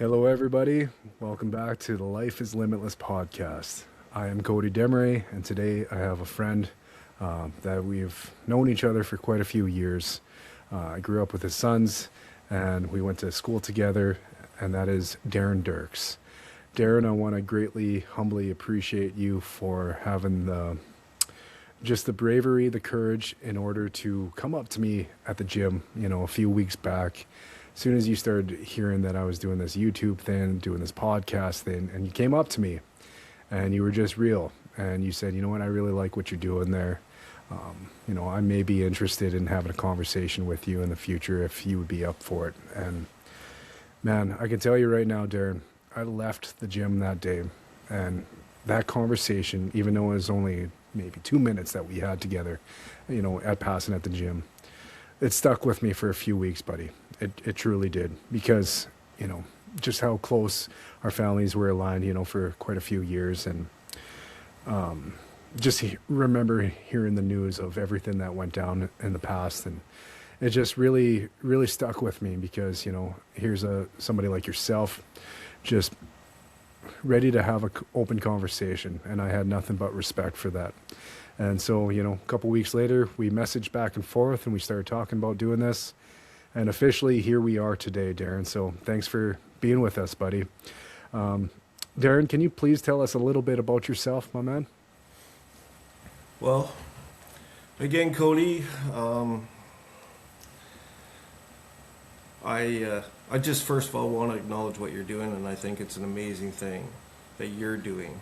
Hello, everybody. Welcome back to the Life is Limitless podcast. I am Cody Demery, and today I have a friend that we've known each other for quite a few years. I grew up with his sons, and we went to school together, and that is Darren Dirks. Darren, I want to greatly, humbly appreciate you for having just the bravery, the courage in order to come up to me at the gym, a few weeks back. As soon as you started hearing that I was doing this YouTube thing, doing this podcast thing, and you came up to me and you were just real. And you said, you know what, I really like what you're doing there. I may be interested in having a conversation with you in the future if you would be up for it. And man, I can tell you right now, Darren, I left the gym that day, and that conversation, even though it was only maybe 2 minutes that we had together, at passing at the gym, it stuck with me for a few weeks, buddy. It truly did, because, just how close our families were aligned, for quite a few years. And remember hearing the news of everything that went down in the past. And it just really, really stuck with me because, here's somebody like yourself just ready to have an open conversation. And I had nothing but respect for that. And so, a couple weeks later, we messaged back and forth and we started talking about doing this. And officially, here we are today, Darren. So thanks for being with us, buddy. Darren, can you please tell us a little bit about yourself, my man? Well, again, Cody, I just first of all want to acknowledge what you're doing, and I think it's an amazing thing that you're doing.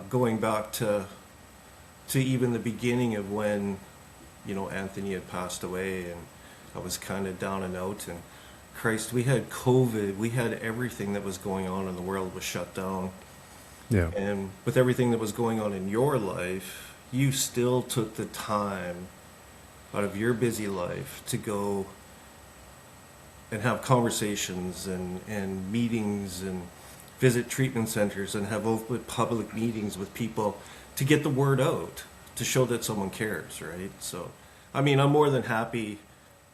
Going back to even the beginning of when Anthony had passed away, and I was kind of down and out, and Christ, we had COVID, we had everything that was going on in the world was shut down. Yeah. And with everything that was going on in your life, you still took the time out of your busy life to go and have conversations and meetings and visit treatment centers and have open public meetings with people to get the word out, to show that someone cares, right? So, I'm more than happy.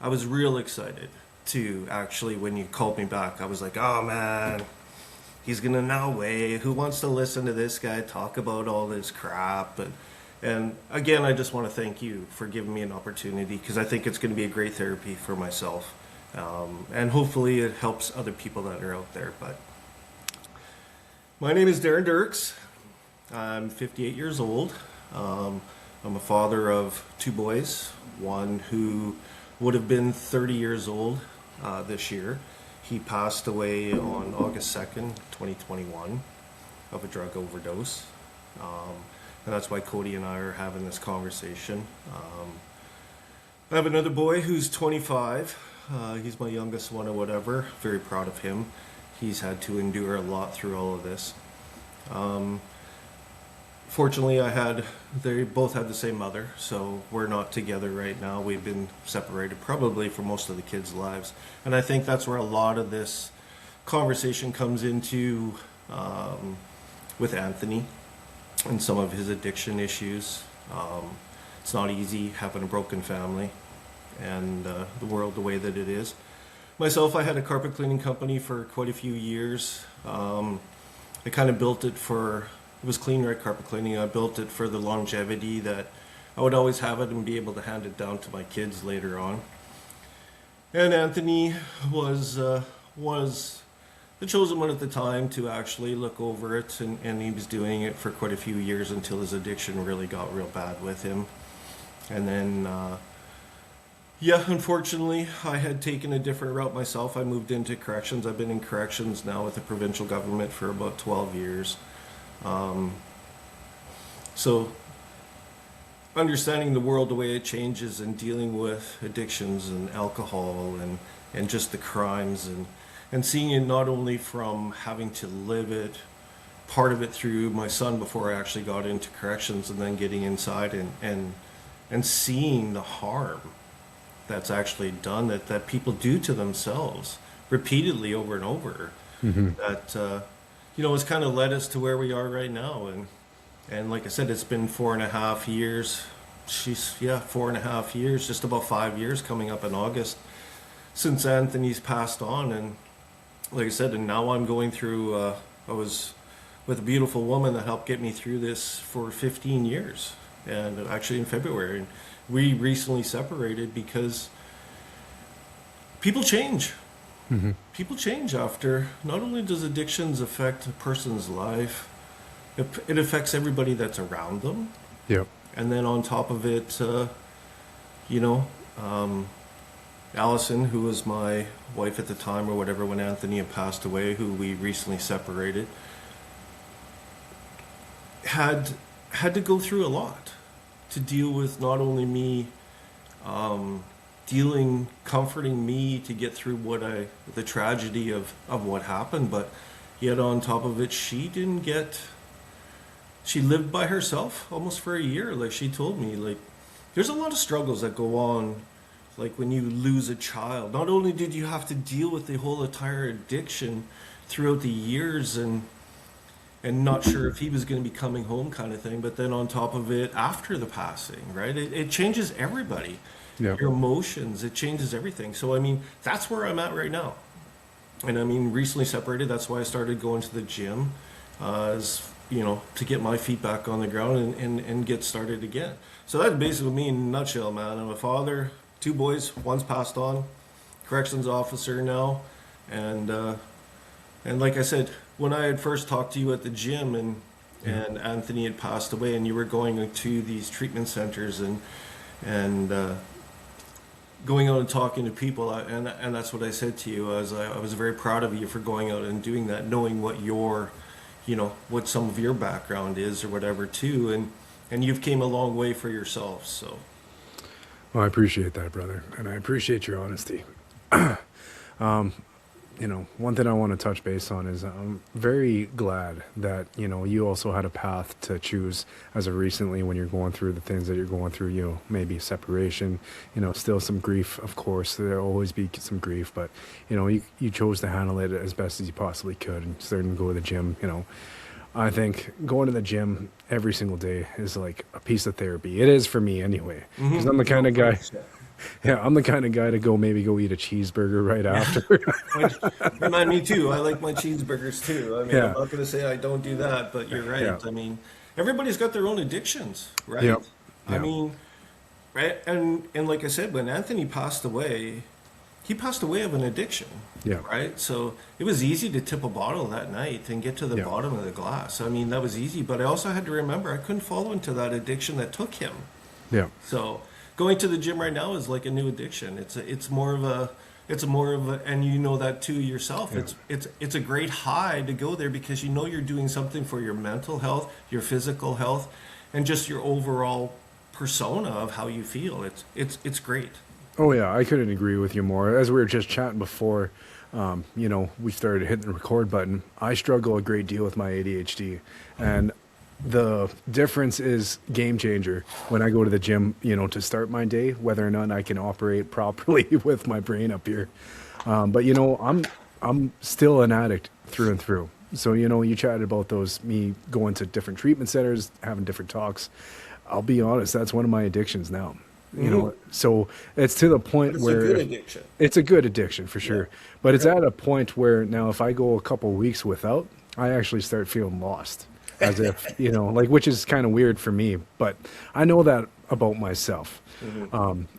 I was real excited to actually, when you called me back, I was like, oh man, he's gonna now weigh. Who wants to listen to this guy talk about all this crap? And again, I just want to thank you for giving me an opportunity, because I think it's going to be a great therapy for myself. And hopefully it helps other people that are out there. But my name is Darren Dirks. I'm 58 years old. I'm a father of 2 boys, one who would have been 30 years old this year. He passed away on August 2nd, 2021 of a drug overdose. And that's why Cody and I are having this conversation. I have another boy who's 25. He's my youngest one or whatever. Very proud of him. He's had to endure a lot through all of this. Fortunately, they both had the same mother, so we're not together right now. We've been separated probably for most of the kids' lives. And I think that's where a lot of this conversation comes into with Anthony and some of his addiction issues. It's not easy having a broken family and the world the way that it is. Myself, I had a carpet cleaning company for quite a few years. I kind of built it it was clean right carpet cleaning. I built it for the longevity that I would always have it and be able to hand it down to my kids later on. And Anthony was the chosen one at the time to actually look over it, and he was doing it for quite a few years until his addiction really got real bad with him. And then, unfortunately, I had taken a different route myself. I moved into corrections. I've been in corrections now with the provincial government for about 12 years. So understanding the world the way it changes and dealing with addictions and alcohol and just the crimes and seeing it not only from having to live it, part of it through my son before I actually got into corrections, and then getting inside and seeing the harm that's actually done, that people do to themselves repeatedly over and over. Mm-hmm. That it's kind of led us to where we are right now. And like I said, it's been 4.5 years. 4.5 years, just about 5 years coming up in August since Anthony's passed on, and like I said, and now I'm going through. I was with a beautiful woman that helped get me through this for 15 years, and actually in February, and we recently separated because people change. People change after. Not only does addictions affect a person's life, it affects everybody that's around them. Yep. And then on top of it, you know, Allison, who was my wife at the time or whatever when Anthony had passed away, who we recently separated, had to go through a lot to deal with not only me comforting me to get through the tragedy of what happened, but yet on top of it, she lived by herself almost for a year. Like she told me, like, there's a lot of struggles that go on, like when you lose a child. Not only did you have to deal with the whole entire addiction throughout the years and not sure if he was going to be coming home kind of thing, but then on top of it, after the passing, right? It changes everybody. Yeah. Your emotions, it changes everything. So, I mean, that's where I'm at right now. And I mean, recently separated, that's why I started going to the gym, to get my feet back on the ground and get started again. So that's basically me in a nutshell, man. I'm a father, 2 boys, one's passed on, corrections officer now. And like I said, when I had first talked to you at the gym and Anthony had passed away and you were going to these treatment centers and going out and talking to people, and that's what I said to you. I was very proud of you for going out and doing that, knowing what what some of your background is or whatever too, and you've came a long way for yourself. So, Well, I appreciate that, brother, and I appreciate your honesty. One thing I want to touch base on is I'm very glad that, you also had a path to choose as of recently when you're going through the things that you're going through, maybe separation, still some grief, of course, there'll always be some grief, but, you chose to handle it as best as you possibly could and starting to go to the gym, I think going to the gym every single day is like a piece of therapy. It is for me anyway, because I'm the kind of guy. Yeah, I'm the kind of guy to go eat a cheeseburger right after. Remind me too. I like my cheeseburgers too. I mean, Yeah. I'm not going to say I don't do that, but you're right. Yeah. I mean, everybody's got their own addictions, right? Yep. I Yeah. mean, right? And like I said, when Anthony passed away, he passed away of an addiction. Yeah. Right. So it was easy to tip a bottle that night and get to the Yeah. bottom of the glass. I mean, that was easy, but I also had to remember I couldn't fall into that addiction that took him. Yeah. So going to the gym right now is like a new addiction. It's more of a, and you know that too yourself. Yeah. It's a great high to go there because you know you're doing something for your mental health, your physical health, and just your overall persona of how you feel. It's great. Oh yeah, I couldn't agree with you more. As we were just chatting before, we started hitting the record button. I struggle a great deal with my ADHD, and the difference is game changer when I go to the gym, to start my day, whether or not I can operate properly with my brain up here. But I'm still an addict through and through. So, you chatted about me going to different treatment centers, having different talks. I'll be honest, that's one of my addictions now. So it's to the point It's where a good addiction. it's a good addiction for sure. But it's at a point where now if I go a couple weeks without, I actually start feeling lost. As if, which is kind of weird for me, but I know that about myself.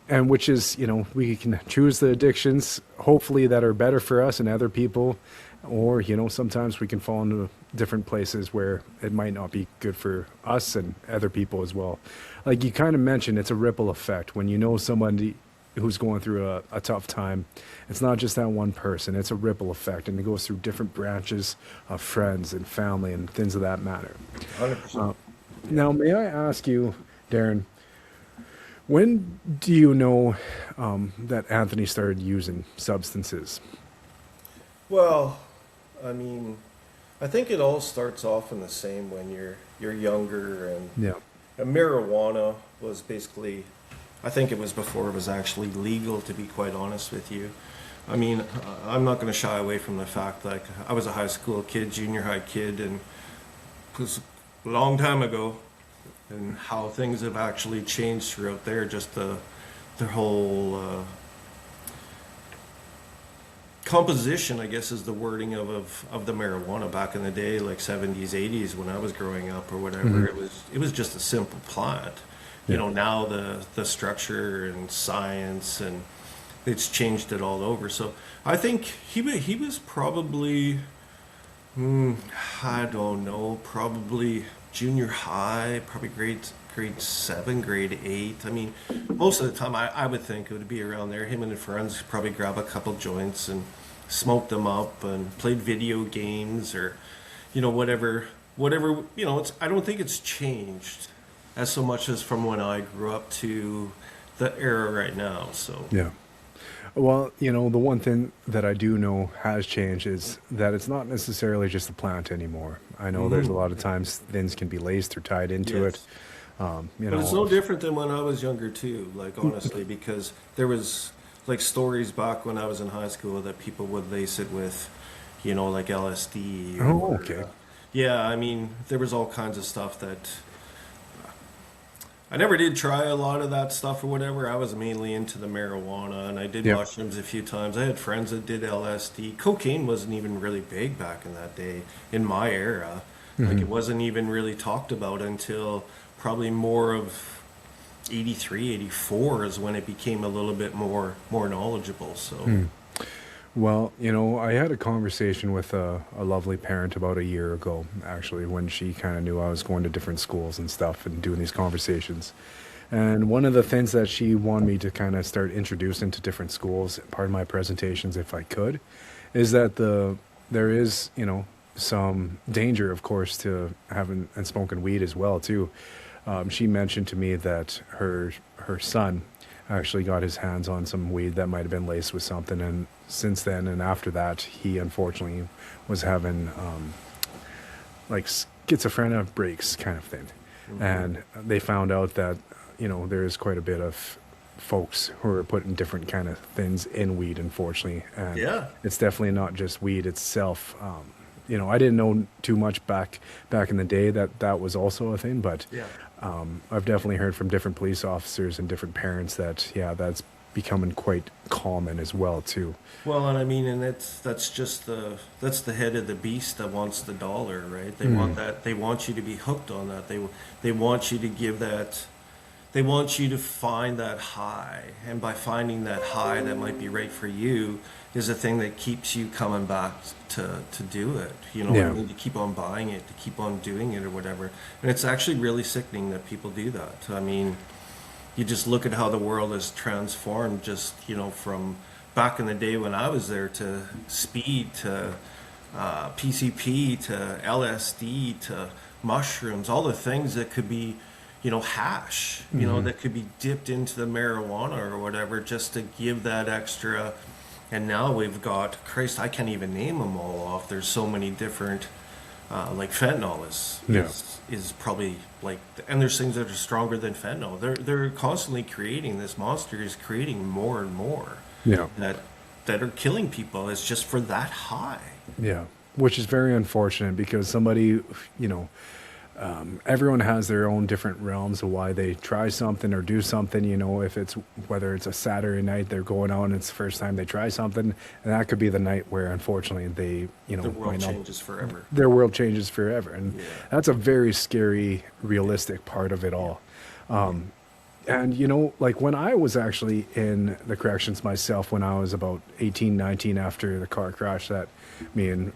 And which is, we can choose the addictions, hopefully that are better for us and other people, or, sometimes we can fall into different places where it might not be good for us and other people as well. Like you kind of mentioned, it's a ripple effect. When you know somebody who's going through a tough time, it's not just that one person, it's a ripple effect, and it goes through different branches of friends and family and things of that matter. 100%. Now, may I ask you, Darren, when do you know that Anthony started using substances? Well, I mean, I think it all starts off in the same when you're younger, and marijuana was basically, I think it was before it was actually legal, to be quite honest with you. I mean, I'm not going to shy away from the fact that I was a high school kid, junior high kid, and it was a long time ago, and how things have actually changed throughout there, just the whole composition, I guess, is the wording of the marijuana back in the day, like 70s, 80s, when I was growing up or whatever. It was just a simple plant. You know, now the structure and science, and it's changed it all over. So I think he was probably, I don't know, probably junior high, probably grade 7, grade 8. I mean, most of the time I would think it would be around there. Him and his friends probably grab a couple joints and smoke them up and played video games, or, you know, whatever, you know, I don't think it's changed as so much as from when I grew up to the era right now. So Yeah. Well, you know, the one thing that I do know has changed is that it's not necessarily just the plant anymore. I know there's a lot of times things can be laced or tied into it. You But it's know, no different than when I was younger too, like, honestly, because there was like stories back when I was in high school that people would lace it with, you know, like LSD. Oh, okay. Yeah, I mean, there was all kinds of stuff that I never did try a lot of that stuff or whatever. I was mainly into the marijuana, and I did Yep. mushrooms a few times. I had friends that did LSD. Cocaine wasn't even really big back in that day, in my era. Like, it wasn't even really talked about until probably more of 83, 84 is when it became a little bit more knowledgeable. So Well, you know, I had a conversation with a lovely parent about a year ago, actually, when she kind of knew I was going to different schools and stuff and doing these conversations. And one of the things that she wanted me to kind of start introducing to different schools, part of my presentations, if I could, is that there is, you know, some danger, of course, to having and smoking weed as well, too. She mentioned to me that her son actually got his hands on some weed that might have been laced with something, and since then and after that, he unfortunately was having like schizophrenia breaks kind of thing. And they found out that, you know, there is quite a bit of folks who are putting different kind of things in weed, unfortunately. And Yeah. it's definitely not just weed itself. You know, I didn't know too much back in the day that was also a thing, but yeah. I've definitely heard from different police officers and different parents that, yeah, that's becoming quite common as well, too. Well, and I mean, and that's just that's the head of the beast that wants the dollar, right? They want that. They want you to be hooked on that. They want you to give that. They want you to find that high, and by finding that high that might be right for you is a thing that keeps you coming back to do it. You know, Yeah. what I mean, to keep on buying it, to keep on doing it, or whatever. And it's actually really sickening that people do that. I mean, you just look at how the world has transformed, just, you know, from back in the day when I was there, to speed, to PCP, to LSD, to mushrooms, all the things that could be, you know, hash, you know, that could be dipped into the marijuana or whatever, just to give that extra. And now we've got, Christ, I can't even name them all off. There's so many different, like fentanyl is probably like, and there's things that are stronger than fentanyl. They're constantly creating, this monster is creating more and more Yeah. that are killing people. It's just for that high. Yeah. Which is very unfortunate because somebody, you know, everyone has their own different realms of why they try something or do something. You know, if it's whether it's a Saturday night they're going out and it's the first time they try something, and that could be the night where unfortunately they, you know, The world might not- changes forever. their world changes forever, and Yeah. that's a very scary, realistic part of it all. And you know, like when I was actually in the corrections myself, when I was about 18, 19, after the car crash that me and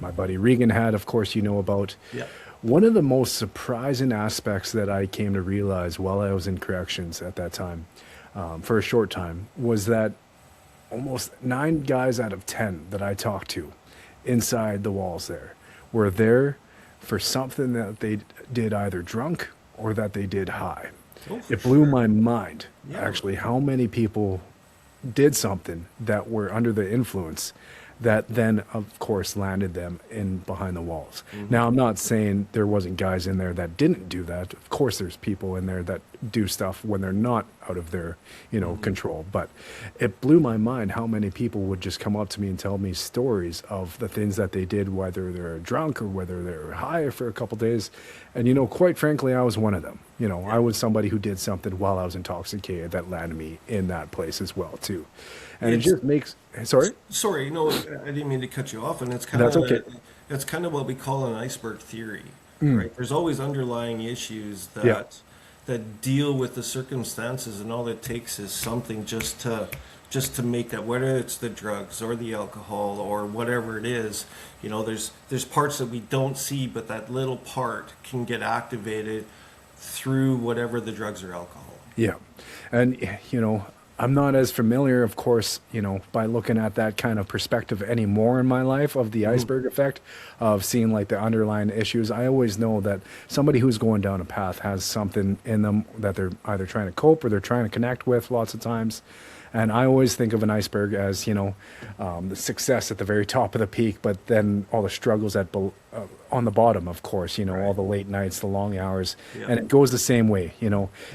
my buddy Regan had, of course, you know about. Yeah. One of the most surprising aspects that I came to realize while I was in corrections at that time, for a short time, was that almost 9 guys out of 10 that I talked to inside the walls there were there for something that they did either drunk or that they did high. Oh, for It blew sure. my mind, Yeah. actually, how many people did something that were under the influence that then, of course, landed them in behind the walls. Now, I'm not saying there wasn't guys in there that didn't do that. Of course, there's people in there that do stuff when they're not out of their, control. But it blew my mind how many people would just come up to me and tell me stories of the things that they did, whether they're drunk or whether they're high for a couple days. And, quite frankly, I was one of them. I was somebody who did something while I was intoxicated that landed me in that place as well, too. And it just makes, sorry? Sorry, no, I didn't mean to cut you off, and That's okay. It's kind of what we call an iceberg theory, right? There's always underlying issues Yeah. that deal with the circumstances, and all it takes is something just to make that, whether it's the drugs or the alcohol or whatever it is. There's parts that we don't see, but that little part can get activated through whatever the drugs or alcohol. Yeah. And, I'm not as familiar, of course, by looking at that kind of perspective anymore in my life of the iceberg effect of seeing like the underlying issues. I always know that somebody who's going down a path has something in them that they're either trying to cope or they're trying to connect with lots of times. And I always think of an iceberg as, the success at the very top of the peak, but then all the struggles on the bottom, of course, all the late nights, the long hours. Yeah. And it goes the same way,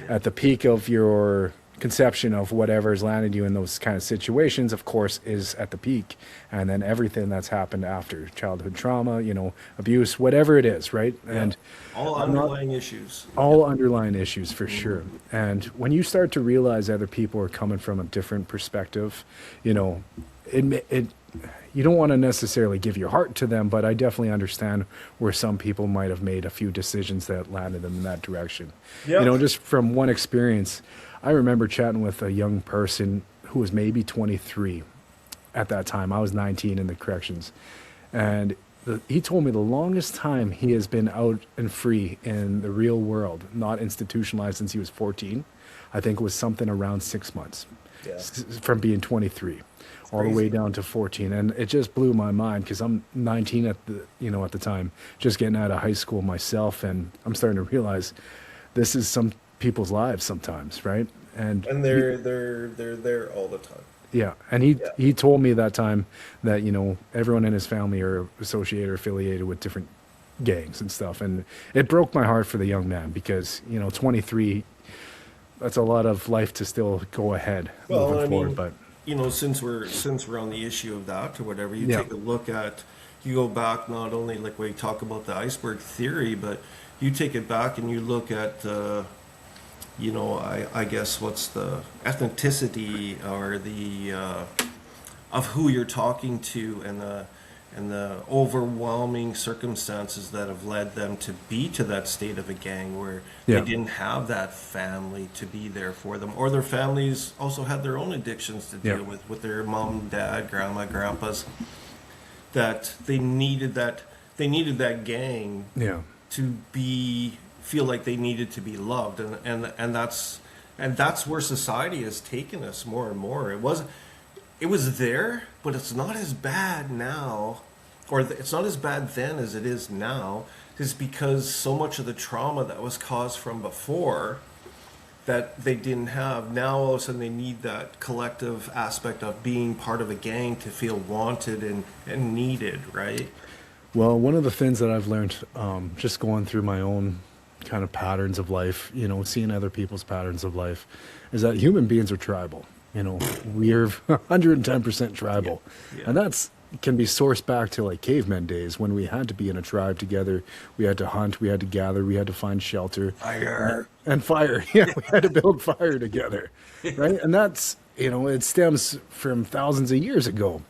at the peak of your conception of whatever's landed you in those kind of situations, of course, is at the peak. And then everything that's happened after, childhood trauma, abuse, whatever it is, right? Yeah. And all underlying issues. all underlying issues for sure. And when you start to realize other people are coming from a different perspective, it you don't want to necessarily give your heart to them, but I definitely understand where some people might have made a few decisions that landed them in that direction. Yeah. Just from one experience, I remember chatting with a young person who was maybe 23 at that time. I was 19 in the corrections. And he told me the longest time he has been out and free in the real world, not institutionalized since he was 14, I think it was something around 6 months from being 23 all the way down to 14. And it just blew my mind because I'm 19 at the time, just getting out of high school myself. And I'm starting to realize this is some people's lives sometimes, right? And they're there all the time. Yeah, and he told me that time that everyone in his family are associated or affiliated with different gangs and stuff, and it broke my heart for the young man because 23, that's a lot of life to still go ahead moving forward. But since we're on the issue of that or whatever, you Yeah. take a look at, you go back not only like we talk about the iceberg theory, but you take it back and you look at. I guess what's the ethnicity or the of who you're talking to and the overwhelming circumstances that have led them to be to that state of a gang where Yeah. they didn't have that family to be there for them, or their families also had their own addictions to deal Yeah. with their mom, dad, grandma, grandpas, that they needed that gang yeah, to feel like they needed to be loved, and that's where society has taken us more and more. It was there, but it's not as bad now, or it's not as bad then as it is now, is because so much of the trauma that was caused from before that they didn't have, now all of a sudden they need that collective aspect of being part of a gang to feel wanted and needed, right? Well, one of the things that I've learned, just going through my own kind of patterns of life, seeing other people's patterns of life, is that human beings are tribal. We're 110% tribal. Yeah. And that's can be sourced back to like cavemen days when we had to be in a tribe together. We had to hunt, we had to gather, we had to find shelter. Fire. And fire. Yeah, we had to build fire together. Right? And that's, it stems from thousands of years ago.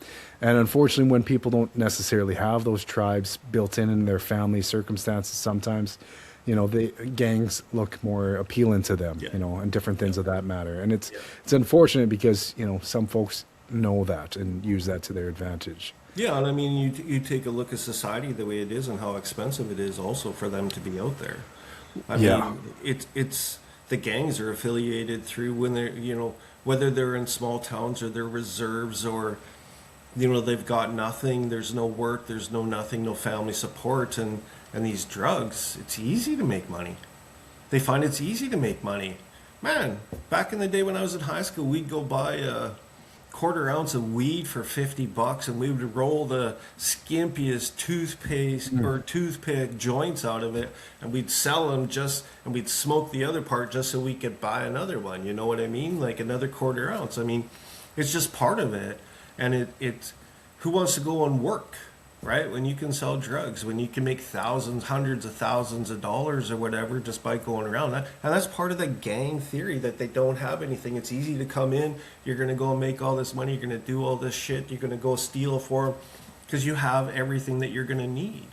And unfortunately, when people don't necessarily have those tribes built in their family circumstances, sometimes, the gangs look more appealing to them, and different things of that matter. And it's unfortunate because, some folks know that and use that to their advantage. Yeah, and I mean, you take a look at society the way it is and how expensive it is also for them to be out there. I mean, it's the gangs are affiliated through when they're, whether they're in small towns or they're reserves or, they've got nothing, there's no work, there's no nothing, no family support, and these drugs, it's easy to make money. They find it's easy to make money. Man, back in the day when I was in high school, we'd go buy quarter ounce of weed for $50, and we would roll the skimpiest toothpaste or toothpick joints out of it, and we'd sell them and we'd smoke the other part just so we could buy another one. You know what I mean? Like another quarter ounce. I mean, it's just part of it. And it's who wants to go and work, right? When you can sell drugs, when you can make thousands, hundreds of thousands of dollars or whatever just by going around. And that's part of the gang theory, that they don't have anything. It's easy to come in. You're going to go and make all this money. You're going to do all this shit. You're going to go steal for them because you have everything that you're going to need.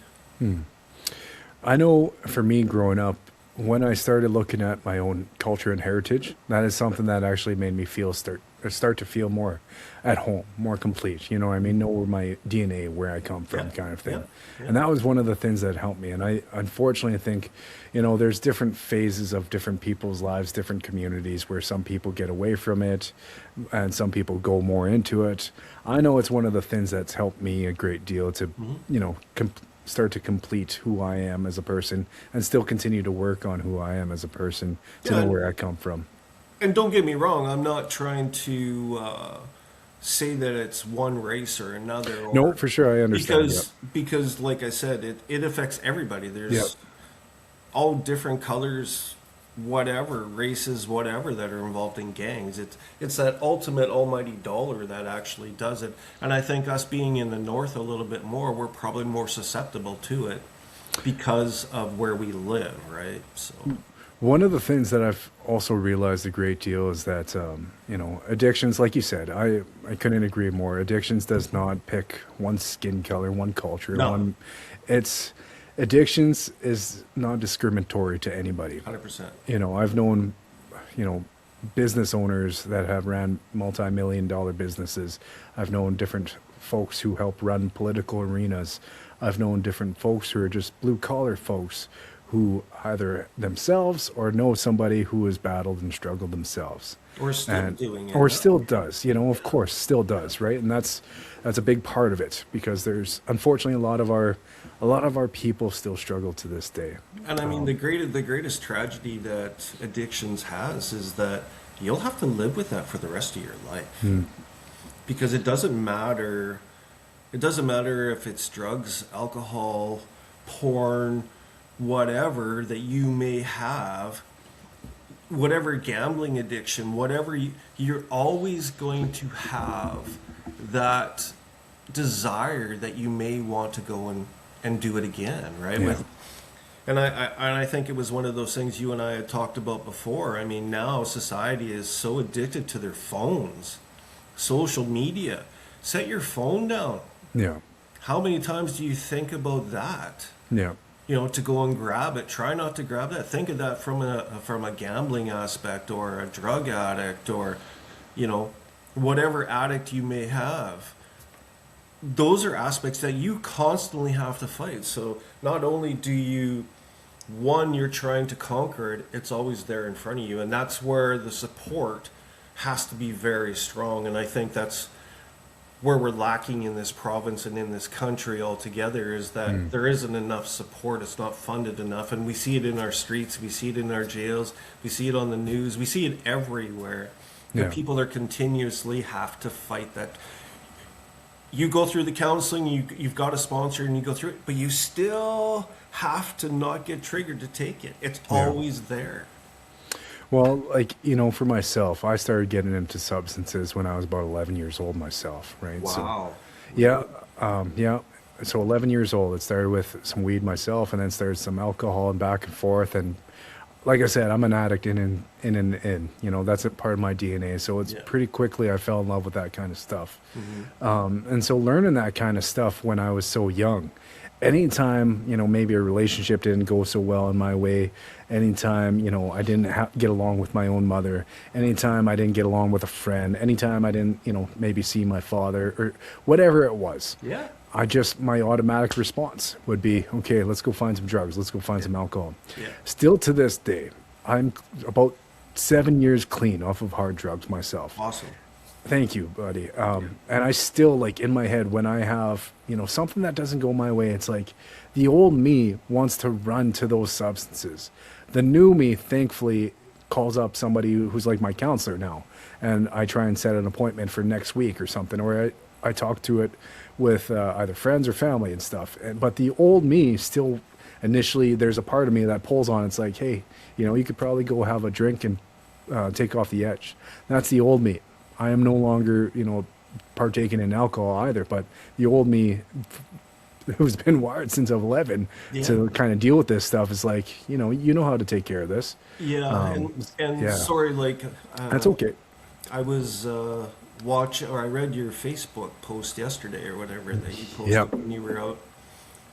I know for me growing up, when I started looking at my own culture and heritage, that is something that actually made me start to feel more at home, more complete. You know, I mean, know my DNA, where I come from, kind of thing. And that was one of the things that helped me. And I unfortunately think, you know, there's different phases of different people's lives, different communities, where some people get away from it and some people go more into it. I know it's one of the things that's helped me a great deal to, you know, start to complete who I am as a person and still continue to work on who I am as a person to know where I come from. And don't get me wrong, I'm not trying to say that it's one race or another. Or, no, for sure, I understand. Because like I said, it affects everybody. There's all different colors, whatever, races, whatever, that are involved in gangs. It's that ultimate almighty dollar that actually does it. And I think us being in the north a little bit more, we're probably more susceptible to it because of where we live, right? So one of the things that I've also realized a great deal is that, you know, addictions, like you said, I couldn't agree more. Addictions does not pick one skin color, one culture, addictions is not discriminatory to anybody. 100%. You know, I've known, you know, business owners that have ran multi-million-dollar businesses. I've known different folks who help run political arenas. I've known different folks who are just blue-collar folks who either themselves or know somebody who has battled and struggled themselves. Or still doing it. Or still does, you know, of course, still does, right? And that's a big part of it, because there's unfortunately a lot of our people still struggle to this day. And I mean, the greatest tragedy that addictions has is that you'll have to live with that for the rest of your life. Because it doesn't matter if it's drugs, alcohol, porn, whatever that you may have, whatever gambling addiction, whatever, you're always going to have that desire that you may want to go and do it again, right? Yeah. And I think it was one of those things you and I had talked about before. I mean, now society is so addicted to their phones, social media. Set your phone down. Yeah. How many times do you think about that? Yeah. You know, to go and grab it. Try not to grab that. Think of that from a gambling aspect, or a drug addict, or, you know, whatever addict you may have. Those are aspects that you constantly have to fight. So not only do you're trying to conquer it, it's always there in front of you. And that's where the support has to be very strong. And I think that's where we're lacking in this province and in this country altogether, is that there isn't enough support. It's not funded enough. And we see it in our streets. We see it in our jails. We see it on the news. We see it everywhere. And people are continuously have to fight that. You go through the counseling, you've got a sponsor, and you go through it, but you still have to not get triggered to take it. It's always there. Well, like, you know, for myself, I started getting into substances when I was about 11 years old myself, right? Wow. So, so 11 years old, it started with some weed myself, and then started some alcohol and back and forth. And like I said, I'm an addict in, you know, that's a part of my DNA. So it's pretty quickly I fell in love with that kind of stuff. And so learning that kind of stuff when I was so young, anytime, you know, maybe a relationship didn't go so well in my way, anytime, you know, I didn't get along with my own mother, anytime I didn't get along with a friend, anytime I didn't, you know, maybe see my father, or whatever it was. Yeah. My automatic response would be, okay, let's go find some drugs. Let's go find some alcohol. Yeah. Still to this day, I'm about 7 years clean off of hard drugs myself. Awesome. Thank you, buddy. And I still, like, in my head, when I have, you know, something that doesn't go my way, it's like the old me wants to run to those substances. The new me, thankfully, calls up somebody who's like my counselor now, and I try and set an appointment for next week or something, or I talk to it with either friends or family and stuff. But the old me still, initially, there's a part of me that pulls on. It's like, hey, you could probably go have a drink and take off the edge. That's the old me. I am no longer, partaking in alcohol either, but the old me who's been wired since I was 11 to kind of deal with this stuff is like, you know how to take care of this. Yeah, and yeah. sorry, like That's okay. I was I read your Facebook post yesterday or whatever that you posted Yep. when you were out,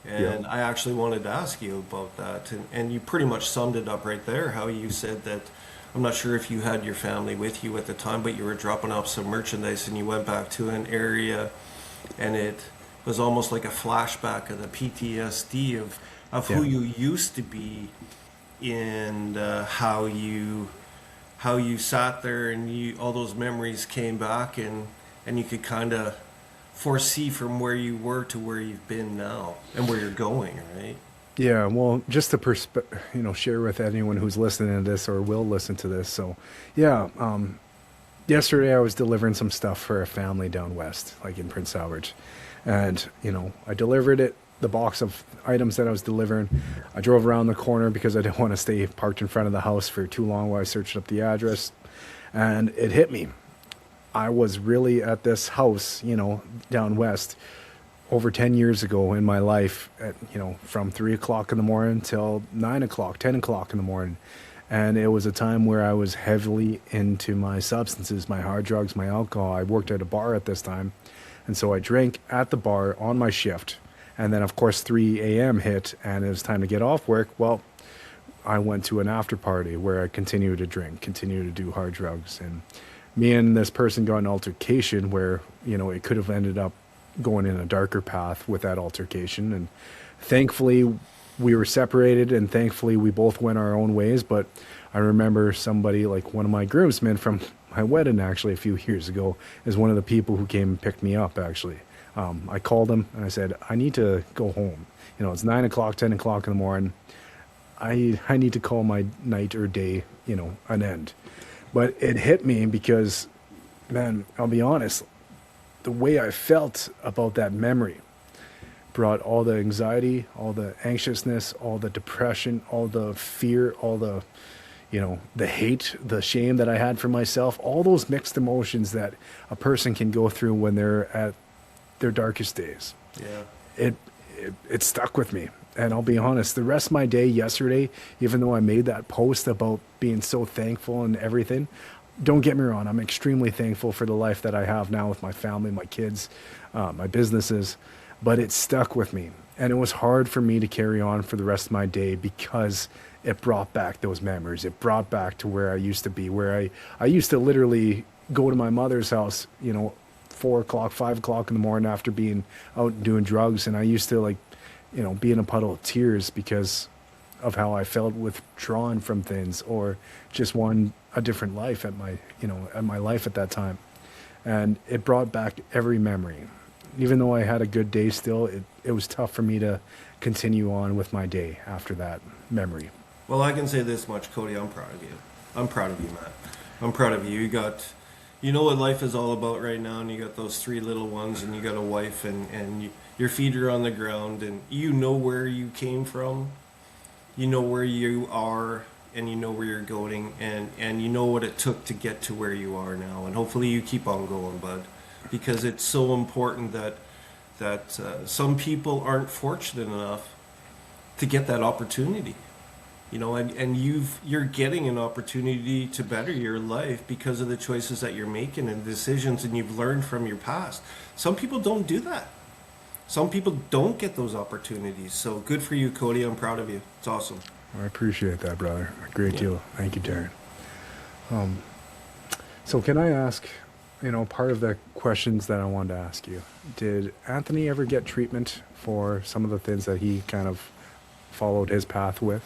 and I actually wanted to ask you about that, and you pretty much summed it up right there. How you said that, I'm not sure if you had your family with you at the time, but you were dropping off some merchandise and you went back to an area, and it was almost like a flashback of the PTSD of who you used to be, and how you sat there and all those memories came back, and you could kind of foresee from where you were to where you've been now and where you're going, right? Yeah, well, just to share with anyone who's listening to this or will listen to this. So, yeah, yesterday I was delivering some stuff for a family down west, like in Prince Albert, and I delivered it. The box of items that I was delivering, I drove around the corner because I didn't want to stay parked in front of the house for too long while I searched up the address, and it hit me. I was really at this house, down west, over 10 years ago in my life, from 3 o'clock in the morning till 9 o'clock, 10 o'clock in the morning. And it was a time where I was heavily into my substances, my hard drugs, my alcohol. I worked at a bar at this time. And so I drank at the bar on my shift. And then, of course, 3 a.m. hit and it was time to get off work. Well, I went to an after party where I continued to drink, continued to do hard drugs. And me and this person got an altercation where, it could have ended up going in a darker path with that altercation. And thankfully we were separated, and thankfully we both went our own ways. But I remember somebody, like one of my groomsmen from my wedding actually a few years ago, is one of the people who came and picked me up actually. I called him and I said, I need to go home. It's 9 o'clock, 10 o'clock in the morning. I need to call my night or day, an end. But it hit me because, man, I'll be honest, the way I felt about that memory brought all the anxiety, all the anxiousness, all the depression, all the fear, all the, the hate, the shame that I had for myself, all those mixed emotions that a person can go through when they're at their darkest days. Yeah. It stuck with me. And I'll be honest, the rest of my day yesterday, even though I made that post about being so thankful and everything, don't get me wrong, I'm extremely thankful for the life that I have now with my family, my kids, my businesses, but it stuck with me. And it was hard for me to carry on for the rest of my day because it brought back those memories. It brought back to where I used to be, where I used to literally go to my mother's house, 4 o'clock, 5 o'clock in the morning after being out doing drugs. And I used to be in a puddle of tears because of how I felt withdrawn from things, or just wanted a different life at my life at that time. And it brought back every memory. Even though I had a good day still, it was tough for me to continue on with my day after that memory. Well, I can say this much, Cody, I'm proud of you. I'm proud of you, Matt. I'm proud of you. You know what life is all about right now, and you got those 3 little ones, and you got a wife, and your feet are on the ground, and you know where you came from, you know where you are, and you know where you're going, and you know what it took to get to where you are now, and hopefully you keep on going, bud, because it's so important that some people aren't fortunate enough to get that opportunity. And you're getting an opportunity to better your life because of the choices that you're making and decisions, and you've learned from your past. Some people don't do that. Some people don't get those opportunities. So good for you, Cody. I'm proud of you. It's awesome. I appreciate that, brother. A great deal. Thank you, Darren. So can I ask, part of the questions that I wanted to ask you, did Anthony ever get treatment for some of the things that he kind of followed his path with?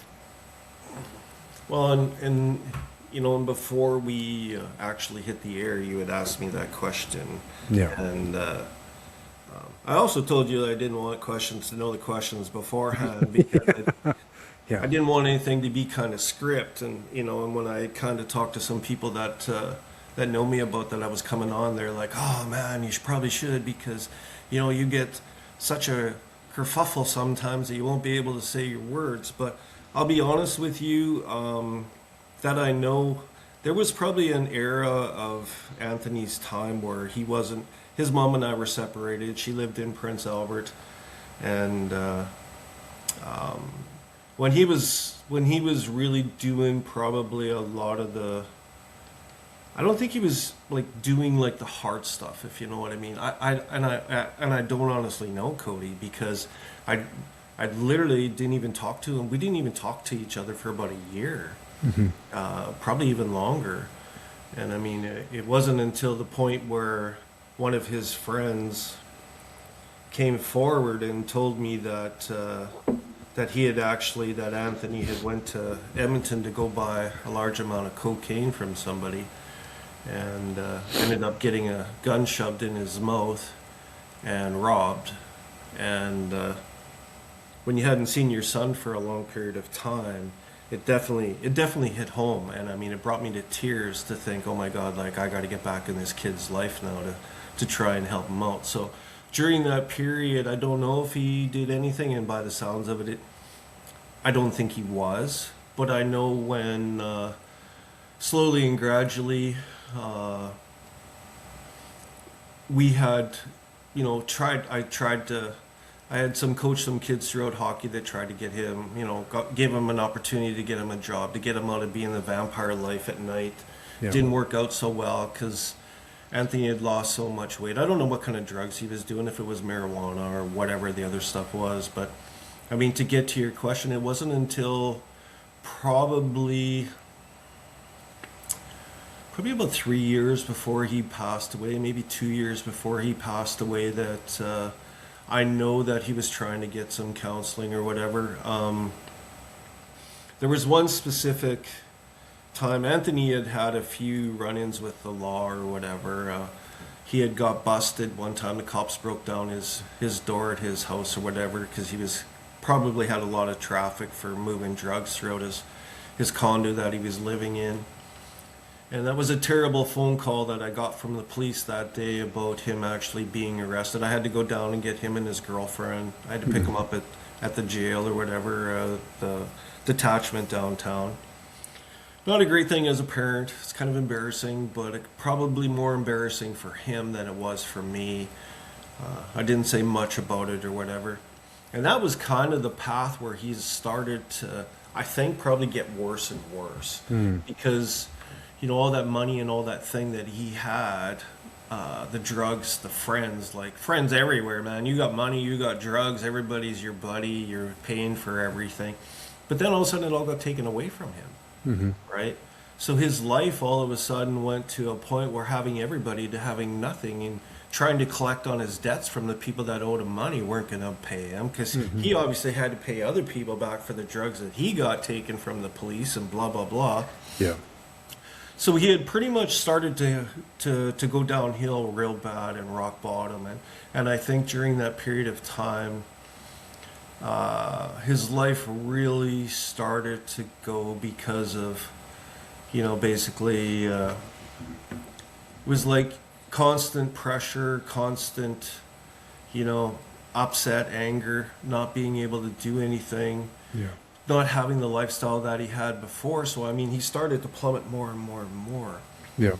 Well, and before we actually hit the air, you had asked me that question. Yeah. And I also told you that I didn't want questions to know the questions beforehand because Yeah. I didn't want anything to be kind of script, and and when I kind of talked to some people that know me about that I was coming on, they're like, "Oh man, probably should, because you get such a kerfuffle sometimes that you won't be able to say your words." But I'll be honest with you, that I know there was probably an era of Anthony's time where he wasn't. His mom and I were separated. She lived in Prince Albert, and when he was really doing probably a lot of the. I don't think he was like doing like the hard stuff, if you know what I mean. I don't honestly know Cody, because I literally didn't even talk to him. We didn't even talk to each other for about a year, probably even longer. And I mean, it wasn't until the point where one of his friends came forward and told me that that Anthony had went to Edmonton to go buy a large amount of cocaine from somebody, and ended up getting a gun shoved in his mouth and robbed. And when you hadn't seen your son for a long period of time, it definitely hit home. And I mean, it brought me to tears to think, oh my God, like I got to get back in this kid's life now to try and help him out. So during that period, I don't know if he did anything, and by the sounds of it, I don't think he was. But I know when slowly and gradually we had, I had coach some kids throughout hockey that tried to get him, gave him an opportunity to get him a job, to get him out of being the vampire life at night. Yeah. Didn't work out so well because Anthony had lost so much weight. I don't know what kind of drugs he was doing, if it was marijuana or whatever the other stuff was. But, I mean, to get to your question, it wasn't until probably about 3 years before he passed away, maybe 2 years before he passed away, that I know that he was trying to get some counseling or whatever. There was one specific time Anthony had a few run-ins with the law or whatever. He had got busted one time. The cops broke down his door at his house or whatever, because he was probably had a lot of traffic for moving drugs throughout his condo that he was living in. And that was a terrible phone call that I got from the police that day about him actually being arrested. I had to go down and get him and his girlfriend. I had to pick him up at the jail or whatever, the detachment downtown. Not a great thing as a parent. It's kind of embarrassing, but probably more embarrassing for him than it was for me. I didn't say much about it or whatever. And that was kind of the path where he's started to, I think, probably get worse and worse. Because all that money and all that thing that he had, the drugs, the friends everywhere, man. You got money, you got drugs, everybody's your buddy, you're paying for everything. But then all of a sudden it all got taken away from him, right? So his life all of a sudden went to a point where having everybody to having nothing, and trying to collect on his debts from the people that owed him money weren't going to pay him, because he obviously had to pay other people back for the drugs that he got taken from the police and blah, blah, blah. Yeah. So he had pretty much started to go downhill real bad and rock bottom. And I think during that period of time, his life really started to go because of, basically, it was like constant pressure, constant, upset, anger, not being able to do anything. Yeah. Not having the lifestyle that he had before. So, I mean, he started to plummet more and more and more. Yeah.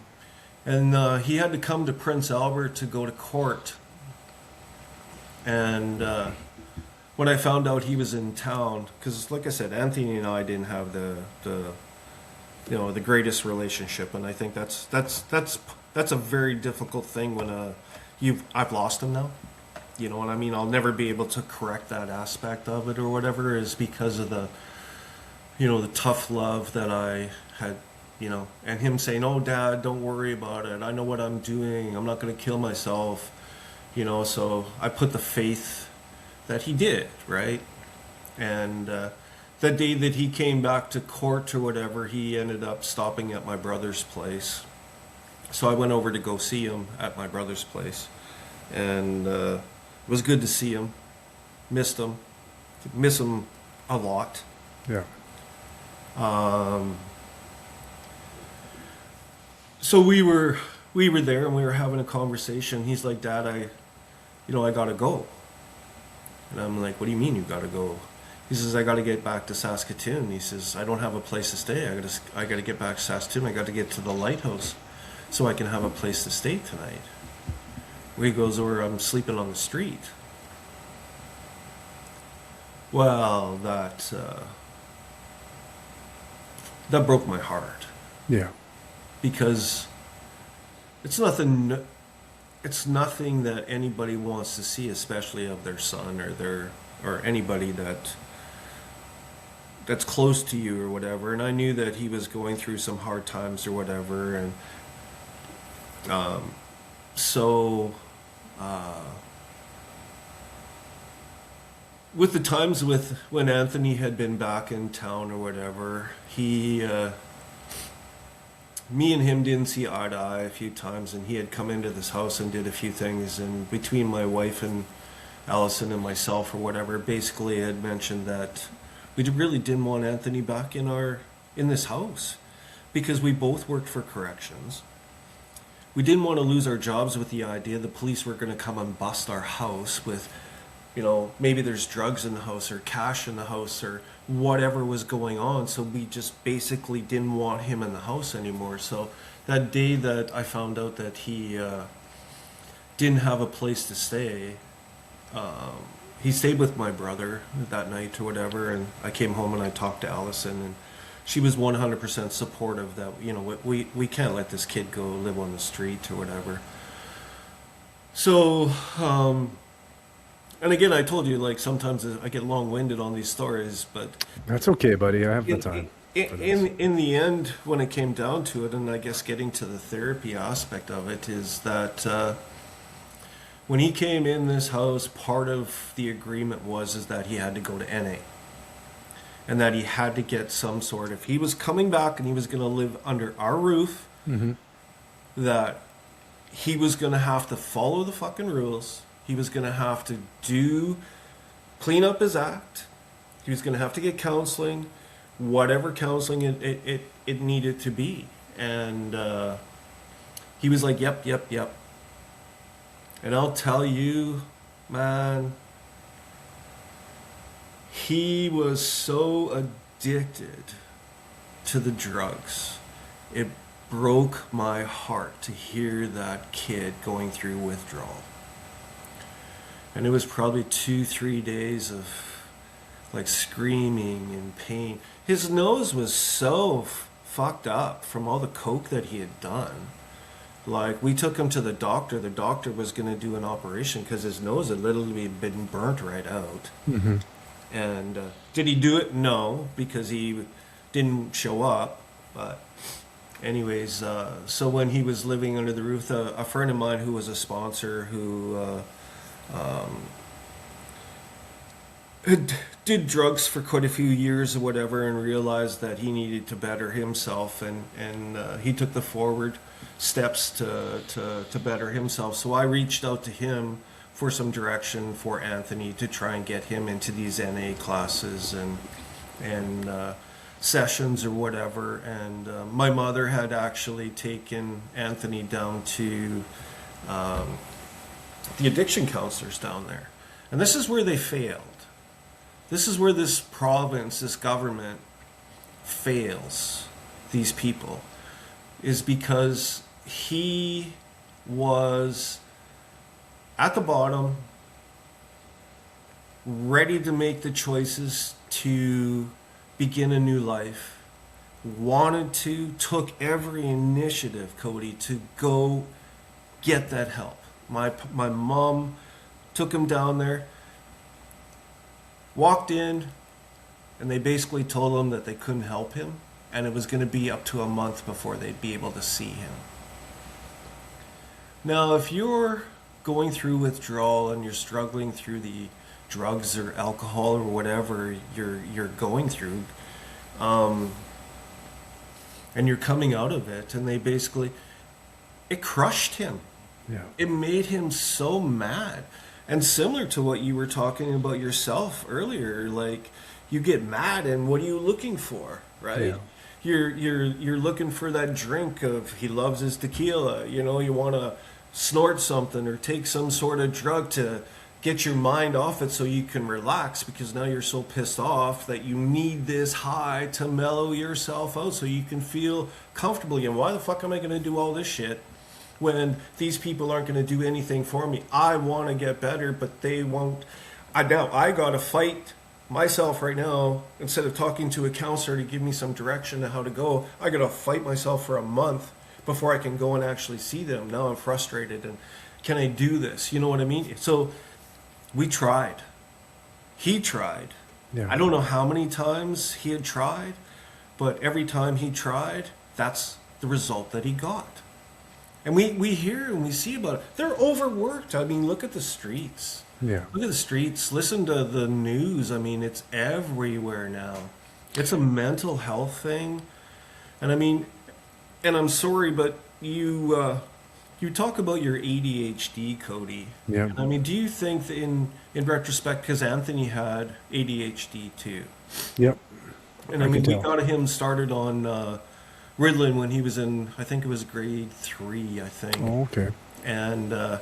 And he had to come to Prince Albert to go to court. And when I found out he was in town, because like I said, Anthony and I didn't have the greatest relationship. And I think that's a very difficult thing when I've lost him now. You know what I mean? I'll never be able to correct that aspect of it or whatever, is because of the tough love that I had, and him saying, "Oh, Dad, don't worry about it. I know what I'm doing. I'm not going to kill myself." So I put the faith that he did, right? And the day that he came back to court or whatever, he ended up stopping at my brother's place. So I went over to go see him at my brother's place. And it was good to see him. Miss him a lot. Yeah. So we were there and we were having a conversation. He's like, Dad, I gotta go. And I'm like, what do you mean you gotta go? He says, I gotta get back to Saskatoon. He says, I don't have a place to stay. I gotta get back to Saskatoon. I gotta get to the lighthouse so I can have a place to stay tonight. Where he goes, or I'm sleeping on the street. Well, that broke my heart. Yeah. Because it's nothing that anybody wants to see, especially of their son or anybody that's close to you or whatever. And I knew that he was going through some hard times or whatever, and with the times when Anthony had been back in town or whatever, me and him didn't see eye to eye a few times, and he had come into this house and did a few things, and between my wife and Allison and myself or whatever, basically had mentioned that we really didn't want Anthony back in this house because we both worked for corrections. We didn't want to lose our jobs with the idea the police were going to come and bust our house with, maybe there's drugs in the house or cash in the house or whatever was going on. So we just basically didn't want him in the house anymore. So that day that I found out that he didn't have a place to stay, he stayed with my brother that night or whatever. And I came home and I talked to Allison, and she was 100% supportive that, we can't let this kid go live on the street or whatever. So, and again, I told you, like, sometimes I get long-winded on these stories, but That's okay, buddy. I have the time. in the end, when it came down to it, and I guess getting to the therapy aspect of it, is that when he came in this house, part of the agreement is that he had to go to NA, and that he had to get some sort. If he was coming back and he was going to live under our roof, that he was going to have to follow the fucking rules. He was going to have to clean up his act. He was going to have to get counseling, whatever counseling it needed to be. And he was like, yep. And I'll tell you, man, he was so addicted to the drugs. It broke my heart to hear that kid going through withdrawal. And it was probably 2-3 days of like screaming and pain. His nose was so fucked up from all the coke that he had done. Like, we took him to the doctor. The doctor was going to do an operation because his nose had literally been burnt right out. And did he do it? No, because he didn't show up. But anyways, so when he was living under the roof, a friend of mine who was a sponsor who did drugs for quite a few years or whatever, and realized that he needed to better himself, and he took the forward steps to better himself. So I reached out to him for some direction for Anthony to try and get him into these NA classes and sessions or whatever. And my mother had actually taken Anthony down to the addiction counselors down there. And this is where they failed. This is where this province, this government fails these people, is because he was at the bottom, ready to make the choices to begin a new life, took every initiative, Cody, to go get that help. My mom took him down there, walked in, and they basically told him that they couldn't help him, and it was going to be up to a month before they'd be able to see him. Now, if you're going through withdrawal and you're struggling through the drugs or alcohol or whatever you're going through, and you're coming out of it, and it crushed him. Yeah. It made him so mad. And similar to what you were talking about yourself earlier, like, you get mad, and what are you looking for, right? Yeah. You're looking for that drink of, he loves his tequila, you know, you want to snort something or take some sort of drug to get your mind off it so you can relax, because now you're so pissed off that you need this high to mellow yourself out so you can feel comfortable again. Why the fuck am I going to do all this shit when these people aren't going to do anything for me? I want to get better, but they won't. I got to fight myself right now. Instead of talking to a counselor to give me some direction on how to go, I got to fight myself for a month before I can go and actually see them. Now I'm frustrated, and can I do this? You know what I mean? So we tried. He tried. Yeah. I don't know how many times he had tried, but every time he tried, that's the result that he got. And we hear and we see about it. They're overworked. I mean, look at the streets. Yeah. Look at the streets. Listen to the news. I mean, it's everywhere now. It's a mental health thing. And I mean, and I'm sorry, but you talk about your ADHD, Cody. Yeah. I mean, do you think that in retrospect, because Anthony had ADHD too? Yep. And I mean, we got him started on Ritalin when he was in, I think it was grade 3, I think. Oh, okay. And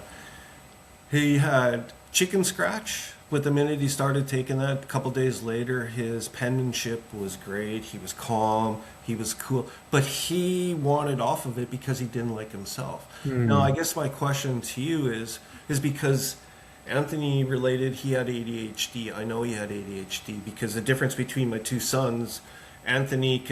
he had chicken scratch. But the minute he started taking that, a couple days later, his penmanship was great. He was calm. He was cool. But he wanted off of it because he didn't like himself. Now, I guess my question to you is because Anthony related he had ADHD. I know he had ADHD because the difference between my two sons, Anthony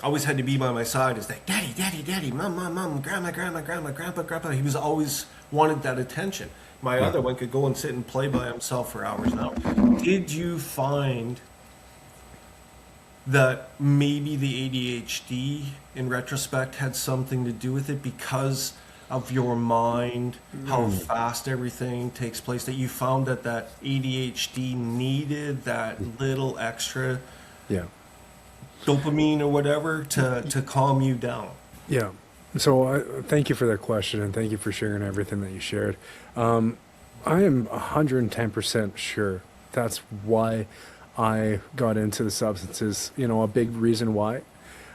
always had to be by my side. Is like, daddy, daddy, daddy, mom, mom, mom, grandma, grandma, grandma, grandpa, grandpa. He was always wanted that attention. My other one could go and sit and play by himself for hours and hours. Did you find that maybe the ADHD, in retrospect, had something to do with it because of your mind, how fast everything takes place, that you found that ADHD needed that little extra dopamine or whatever to calm you down? Yeah. So thank you for that question, and thank you for sharing everything that you shared. I am 110% sure that's why I got into the substances. You know, a big reason why.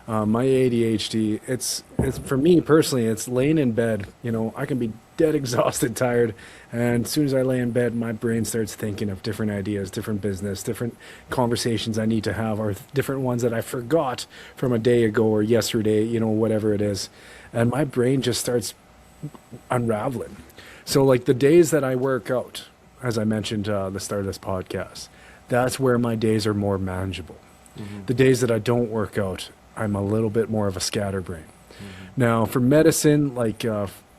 My ADHD, it's for me personally, it's laying in bed. You know, I can be dead exhausted, tired, and as soon as I lay in bed, my brain starts thinking of different ideas, different business, different conversations I need to have, or different ones that I forgot from a day ago or yesterday, you know, whatever it is. And my brain just starts unraveling. So like the days that I work out, as I mentioned at the start of this podcast, that's where my days are more manageable. The days that I don't work out, I'm a little bit more of a scatterbrain. Now for medicine, like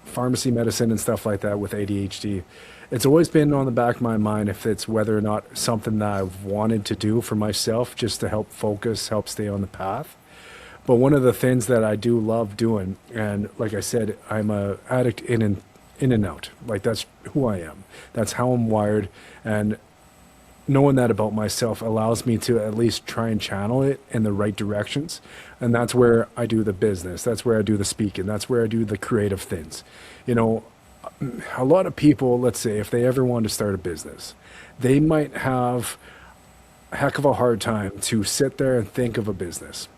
pharmacy medicine and stuff like that with ADHD, it's always been on the back of my mind if it's whether or not something that I've wanted to do for myself just to help focus, help stay on the path. But one of the things that I do love doing, and like I said, I'm a addict in and out. Like that's who I am. That's how I'm wired. And knowing that about myself allows me to at least try and channel it in the right directions. And that's where I do the business. That's where I do the speaking. That's where I do the creative things. You know, a lot of people, let's say, if they ever want to start a business, they might have a heck of a hard time to sit there and think of a business.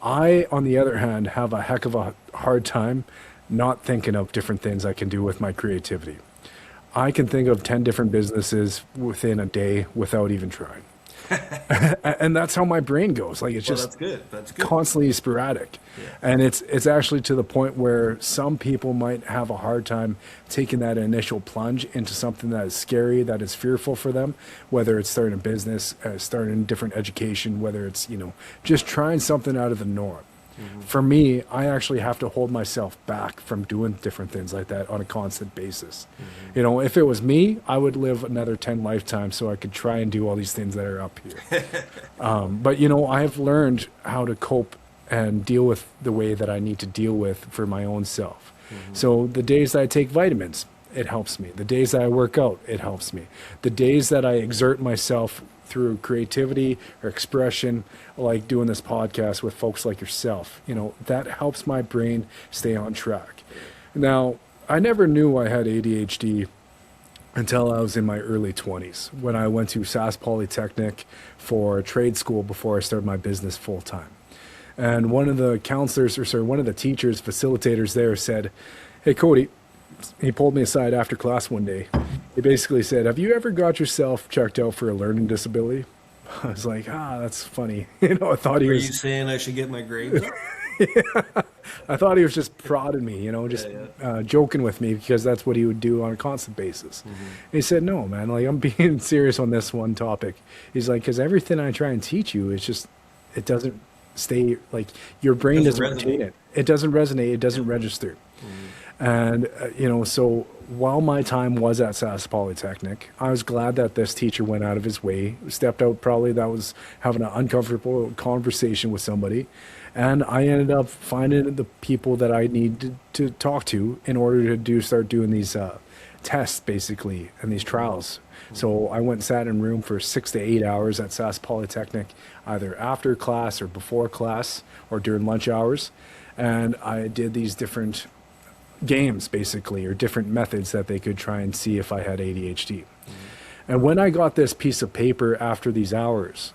I, on the other hand, have a heck of a hard time not thinking of different things I can do with my creativity. I can think of 10 different businesses within a day without even trying. And that's how my brain goes. Like it's just that's good. Constantly sporadic. Yeah. And it's actually to the point where some people might have a hard time taking that initial plunge into something that is scary, that is fearful for them, whether it's starting a business, starting different education, whether it's, you know, just trying something out of the norm. For me, I actually have to hold myself back from doing different things like that on a constant basis. You know, if it was me, I would live another 10 lifetimes so I could try and do all these things that are up here. But, you know, I've learned how to cope and deal with the way that I need to deal with for my own self. So the days that I take vitamins, it helps me. The days that I work out, it helps me. The days that I exert myself through creativity or expression, like doing this podcast with folks like yourself, you know, that helps my brain stay on track. Now, I never knew I had ADHD until I was in my early 20s when I went to SAS Polytechnic for trade school before I started my business full time. And one of the counselors, or sorry, one of the teachers, facilitators there said, "Hey, Cody," he pulled me aside after class one day. He basically said, "Have you ever got yourself checked out for a learning disability?" I was like, that's funny. I thought he Are was. you saying I should get my grades up? I thought he was just prodding me, just Yeah. joking with me because that's what he would do on a constant basis. Mm-hmm. He said, "No, man, like I'm being serious on this one topic." He's like, "Because everything I try and teach you, it's just, it doesn't stay, like your brain Doesn't doesn't retain resonate. it. It doesn't resonate. It doesn't register." And, so while my time was at SAS Polytechnic, I was glad that this teacher went out of his way, stepped out, probably that was having an uncomfortable conversation with somebody. And I ended up finding the people that I needed to talk to in order to start doing these tests, basically, and these trials. So I went and sat in a room for 6 to 8 hours at SAS Polytechnic, either after class or before class or during lunch hours. And I did these different games, basically, or different methods that they could try and see if I had ADHD. And when I got this piece of paper after these hours,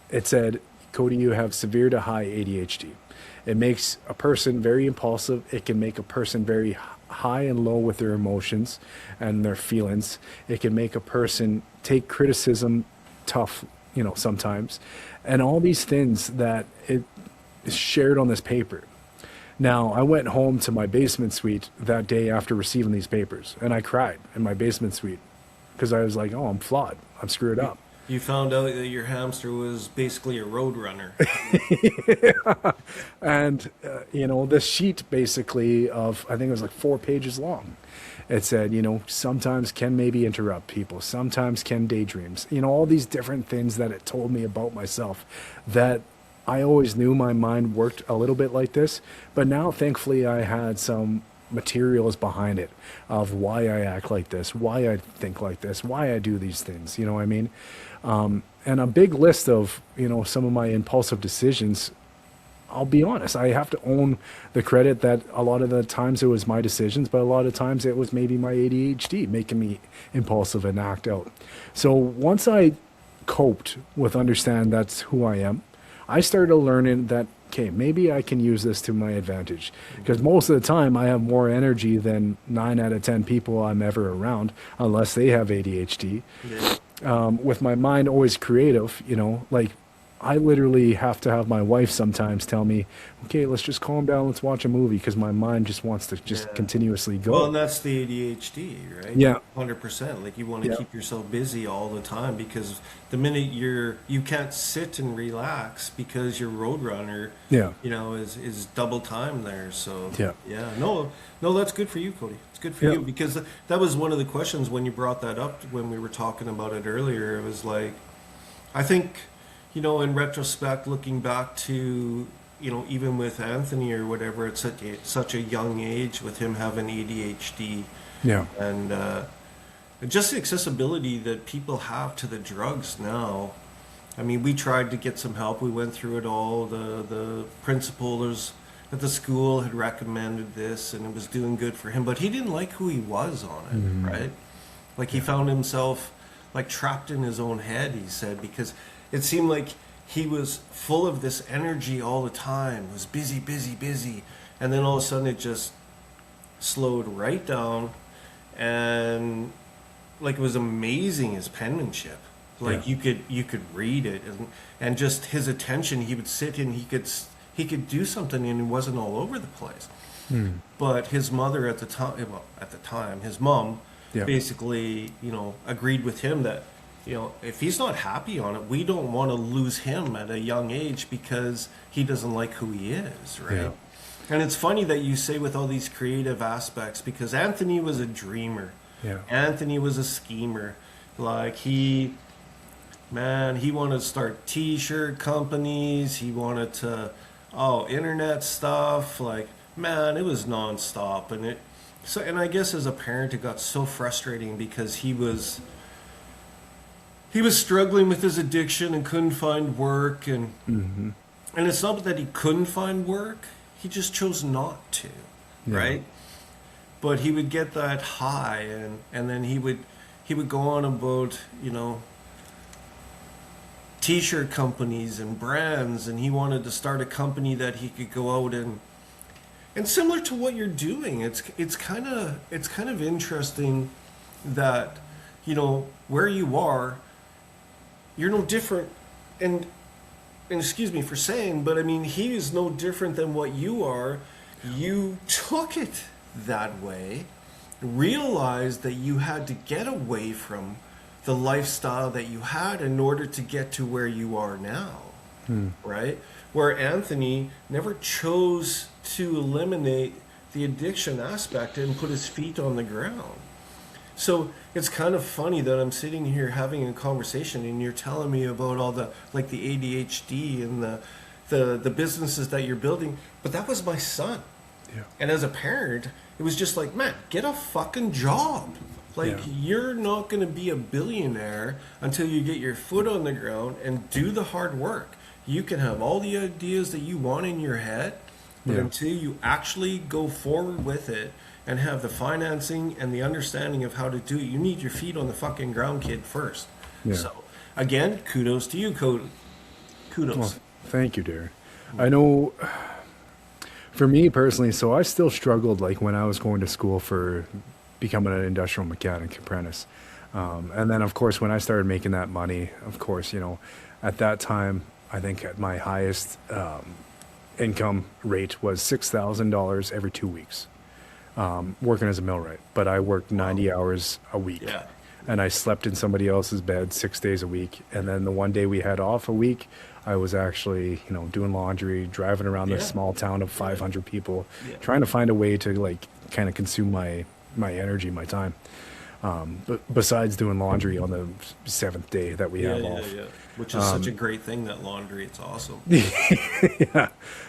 it said, "Cody, you have severe to high ADHD. It makes a person very impulsive. It can make a person very high and low with their emotions and their feelings. It can make a person take criticism tough, sometimes. And all these things that it is shared on this paper." Now, I went home to my basement suite that day after receiving these papers, and I cried in my basement suite because I was like, "Oh, I'm flawed. I'm screwed up." You found out that your hamster was basically a road runner. And, this sheet basically of, I think it was like 4 pages long. It said, sometimes can maybe interrupt people, sometimes can daydreams, all these different things that it told me about myself that I always knew my mind worked a little bit like this, but now thankfully I had some materials behind it of why I act like this, why I think like this, why I do these things, you know what I mean? And a big list of, some of my impulsive decisions. I'll be honest, I have to own the credit that a lot of the times it was my decisions, but a lot of times it was maybe my ADHD making me impulsive and act out. So once I coped with understand that's who I am, I started learning that, okay, maybe I can use this to my advantage. Because most of the time I have more energy than 9 out of 10 people I'm ever around, unless they have ADHD. Yeah. With my mind always creative, like I literally have to have my wife sometimes tell me, "Okay, let's just calm down, let's watch a movie," because my mind just wants to just Yeah. continuously go. Well, and that's the ADHD, right? Yeah. 100%. Like you want to Yeah. keep yourself busy all the time because the minute you can't sit and relax because your roadrunner, Yeah. is double time there. So Yeah. no, that's good for you, Cody. It's good for Yeah. you because that was one of the questions when you brought that up when we were talking about it earlier. It was like, I think, in retrospect, looking back to, even with Anthony or whatever, at such a young age with him having ADHD Yeah. and just the accessibility that people have to the drugs now. I mean, we tried to get some help. We went through it all. The principals at the school had recommended this, and it was doing good for him. But he didn't like who he was on it, right? Like he found himself like trapped in his own head. He said because it seemed like he was full of this energy all the time. Was busy, busy, busy, and then all of a sudden it just slowed right down, and like it was amazing his penmanship. Like Yeah. you could read it, and just his attention. He would sit and he could do something, and it wasn't all over the place. But his mother at the time, his mom, Yeah. basically, agreed with him that, if he's not happy on it, we don't want to lose him at a young age because he doesn't like who he is, right? Yeah. And it's funny that you say with all these creative aspects because Anthony was a dreamer. Yeah. Anthony was a schemer. Like he wanted to start t-shirt companies. He wanted to, internet stuff. Like, man, it was nonstop. And I guess as a parent, it got so frustrating because he was struggling with his addiction and couldn't find work. And it's not that he couldn't find work. He just chose not to, right? but he would get that high, and then he would go on about, t-shirt companies and brands, and he wanted to start a company that he could go out and similar to what you're doing. It's kind of interesting that, where you are, you're no different, and excuse me for saying, but I mean, he is no different than what you are. You took it that way, realized that you had to get away from the lifestyle that you had in order to get to where you are now, right? Where Anthony never chose to eliminate the addiction aspect and put his feet on the ground. So it's kind of funny that I'm sitting here having a conversation and you're telling me about all the ADHD and the businesses that you're building, but that was my son. Yeah. And as a parent, it was just like, man, get a fucking job. You're not going to be a billionaire until you get your foot on the ground and do the hard work. You can have all the ideas that you want in your head, but until you actually go forward with it and have the financing and the understanding of how to do it, you need your feet on the fucking ground, kid, first. Yeah. So, again, kudos to you, Cody. Kudos. Well, thank you, Darren. I know, for me personally, so I still struggled like when I was going to school for becoming an industrial mechanic apprentice. And then, of course, when I started making that money, of course, at that time, I think at my highest income rate was $6,000 every 2 weeks, working as a millwright. But I worked 90 hours a week. Yeah. And I slept in somebody else's bed 6 days a week. And then the one day we had off a week, I was actually, doing laundry, driving around this small town of 500 people, trying to find a way to kind of consume my energy, my time. But besides doing laundry on the 7th day that we have off. Yeah. Which is such a great thing, that laundry. It's awesome. Yeah.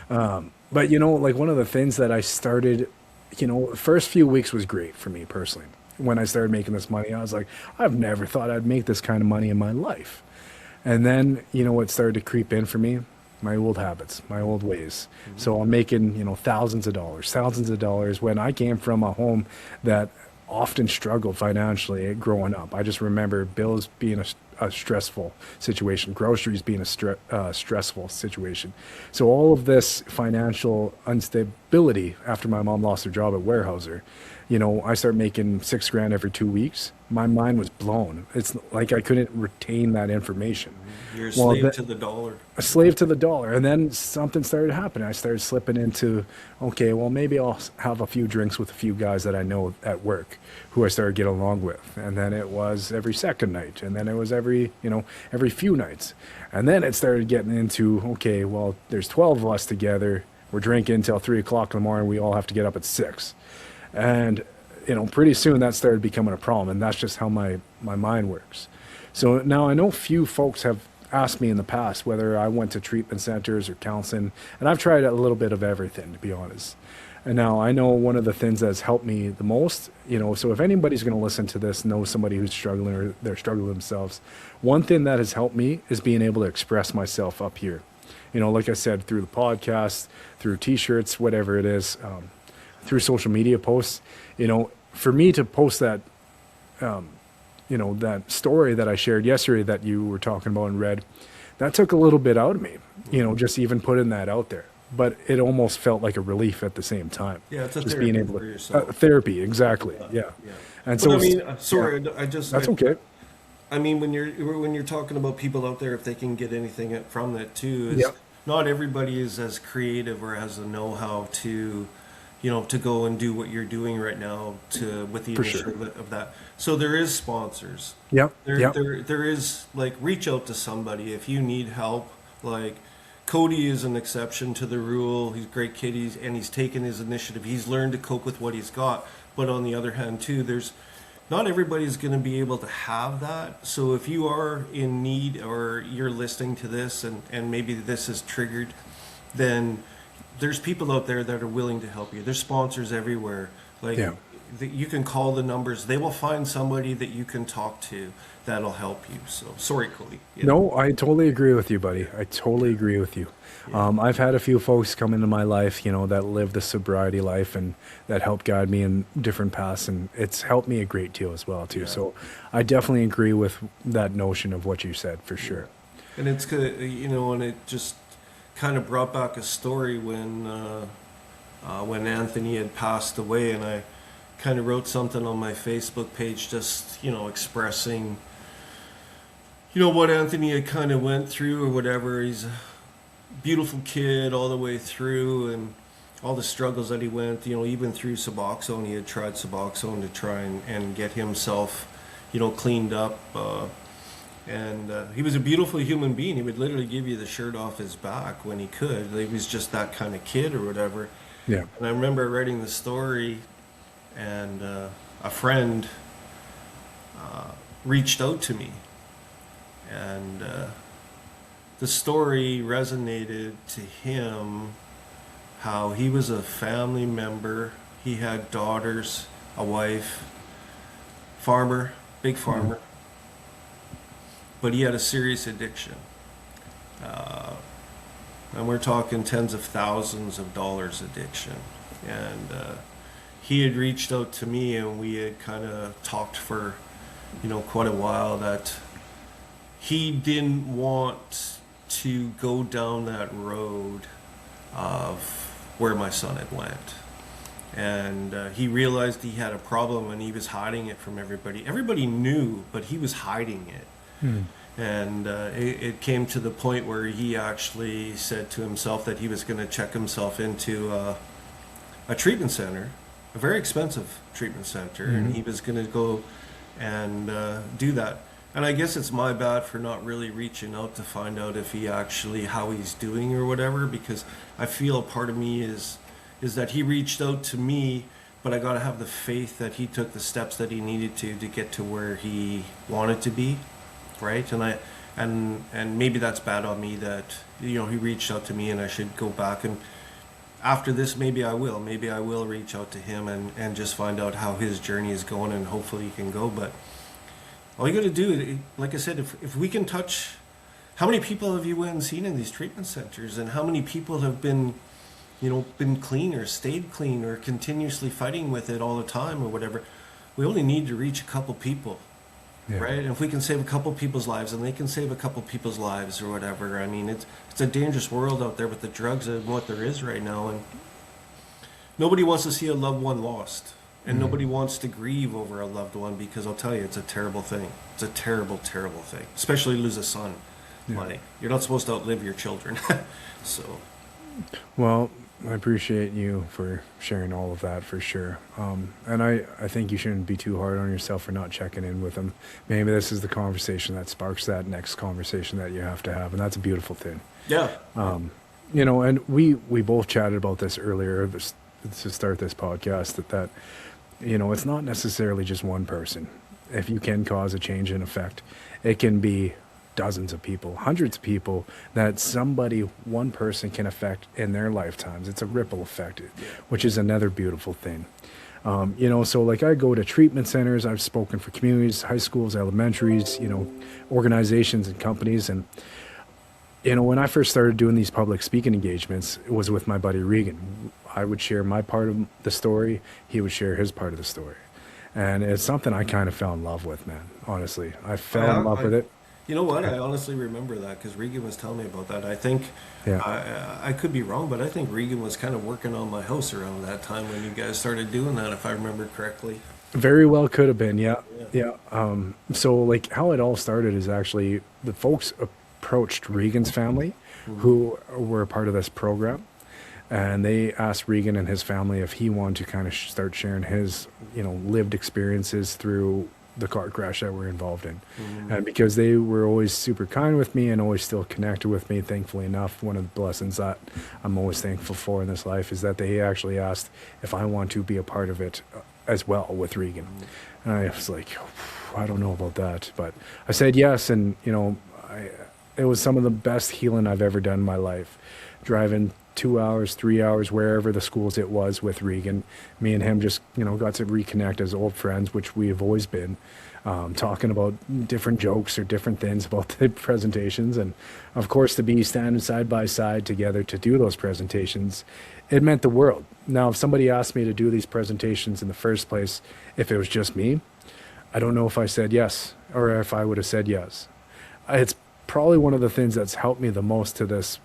But, one of the things that I started, the first few weeks was great for me personally. When I started making this money, I was like, I've never thought I'd make this kind of money in my life. And then, what started to creep in for me? My old habits, my old ways. Mm-hmm. So I'm making, thousands of dollars when I came from a home that often struggled financially growing up. I just remember bills being a stressful situation, groceries being a stressful situation. So all of this financial instability after my mom lost her job at Weyerhaeuser, I started making $6,000 every 2 weeks. My mind was blown. It's like I couldn't retain that information. You're a slave to the dollar. A slave to the dollar. And then something started happening. I started slipping into, okay, well, maybe I'll have a few drinks with a few guys that I know at work who I started getting along with. And then it was every second night. And then it was every few nights. And then it started getting into, okay, well, there's 12 of us together. We're drinking until 3 o'clock in the morning. We all have to get up at 6. And, pretty soon that started becoming a problem. And that's just how my mind works. So now I know few folks have asked me in the past whether I went to treatment centers or counseling. And I've tried a little bit of everything, to be honest. And now I know one of the things that's helped me the most, so if anybody's going to listen to this, know somebody who's struggling or they're struggling themselves, one thing that has helped me is being able to express myself up here. Like I said, through the podcast, through t-shirts, whatever it is, through social media posts, for me to post that, that story that I shared yesterday that you were talking about and read, that took a little bit out of me, just even putting that out there. But it almost felt like a relief at the same time. Yeah, it's a just therapy being able for to, yourself. Therapy, exactly. Yeah. And But so, I mean, sorry, that's okay. I mean, when you're talking about people out there, if they can get anything from that too, is not everybody is as creative or has the know-how to, to go and do what you're doing right now with the initiative of that. So there is sponsors. Yep. There is reach out to somebody if you need help. Cody is an exception to the rule. He's a great kid. He's taken his initiative. He's learned to cope with what he's got. But on the other hand, too, not everybody's going to be able to have that. So if you are in need or you're listening to this and maybe this is triggered, then there's people out there that are willing to help you. There's sponsors everywhere. you can call the numbers. They will find somebody that you can talk to that'll help you. So sorry, Cody. Yeah. No, I totally agree with you, buddy. I totally agree with you. I've had a few folks come into my life, that live the sobriety life and that help guide me in different paths, and it's helped me a great deal as well too. Yeah. So I definitely agree with that notion of what you said for sure. And it's good, and it just kind of brought back a story when Anthony had passed away, and I kind of wrote something on my Facebook page, just expressing, what Anthony had kind of went through or whatever. He's a beautiful kid all the way through, and all the struggles that he went, even through Suboxone. He had tried Suboxone to try and get himself, cleaned up. And he was a beautiful human being. He would literally give you the shirt off his back when he could. He was just that kind of kid or whatever. Yeah. And I remember writing the story, and a friend reached out to me. And the story resonated to him, how he was a family member. He had daughters, a wife, farmer, big farmer. But he had a serious addiction. And we're talking tens of thousands of dollars addiction. And he had reached out to me, and we had kind of talked for, quite a while, that he didn't want to go down that road of where my son had went. And he realized he had a problem, and he was hiding it from everybody. Everybody knew, but he was hiding it. And it came to the point where he actually said to himself that he was going to check himself into a treatment center, a very expensive treatment center, and he was going to go and do that. And I guess it's my bad for not really reaching out to find out if he actually, how he's doing or whatever, because I feel a part of me is that he reached out to me, but I got to have the faith that he took the steps that he needed to get to where he wanted to be. Right, and maybe that's bad on me that he reached out to me, and I should go back, and after this maybe I will reach out to him and just find out how his journey is going, and hopefully he can go. But all you got to do, like I said, if we can touch, how many people have you went and seen in these treatment centers, and how many people have been clean or stayed clean or continuously fighting with it all the time or whatever. We only need to reach a couple people. Yeah. Right, and if we can save a couple people's lives, and they can save a couple people's lives or whatever, I mean, it's a dangerous world out there with the drugs and what there is right now, and nobody wants to see a loved one lost, and nobody wants to grieve over a loved one, because I'll tell you, it's a terrible thing. It's a terrible, terrible thing, especially lose a son. Yeah. Like, you're not supposed to outlive your children. So, well, I appreciate you for sharing all of that for sure. And I think you shouldn't be too hard on yourself for not checking in with them. Maybe this is the conversation that sparks that next conversation that you have to have. And that's a beautiful thing. Yeah. And we both chatted about this earlier to start this podcast, that it's not necessarily just one person. If you can cause a change in effect, it can be dozens of people, hundreds of people that one person can affect in their lifetimes. It's a ripple effect, which is another beautiful thing. So like I go to treatment centers, I've spoken for communities, high schools, elementaries, organizations and companies. And, when I first started doing these public speaking engagements, it was with my buddy Regan. I would share my part of the story. He would share his part of the story. And it's something I kind of fell in love with, man. Honestly, I fell in love with it. You know what? I honestly remember that, because Regan was telling me about that. I think, I could be wrong, but I think Regan was kind of working on my house around that time when you guys started doing that, if I remember correctly. Very well could have been, yeah. So like how it all started is actually the folks approached Regan's family, who were a part of this program, and they asked Regan and his family if he wanted to kind of start sharing his, lived experiences through the car crash that we're involved in. And because they were always super kind with me and always still connected with me, thankfully enough, one of the blessings that I'm always thankful for in this life is that they actually asked if I want to be a part of it as well with Regan. And I was like, I don't know about that, but I said yes. And it was some of the best healing I've ever done in my life, driving 2 hours, 3 hours, wherever the schools it was with Regan. Me and him just, got to reconnect as old friends, which we have always been, talking about different jokes or different things about the presentations. And of course, to be standing side by side together to do those presentations, it meant the world. Now, if somebody asked me to do these presentations in the first place, if it was just me, I don't know if I said yes or if I would have said yes. It's probably one of the things that's helped me the most to this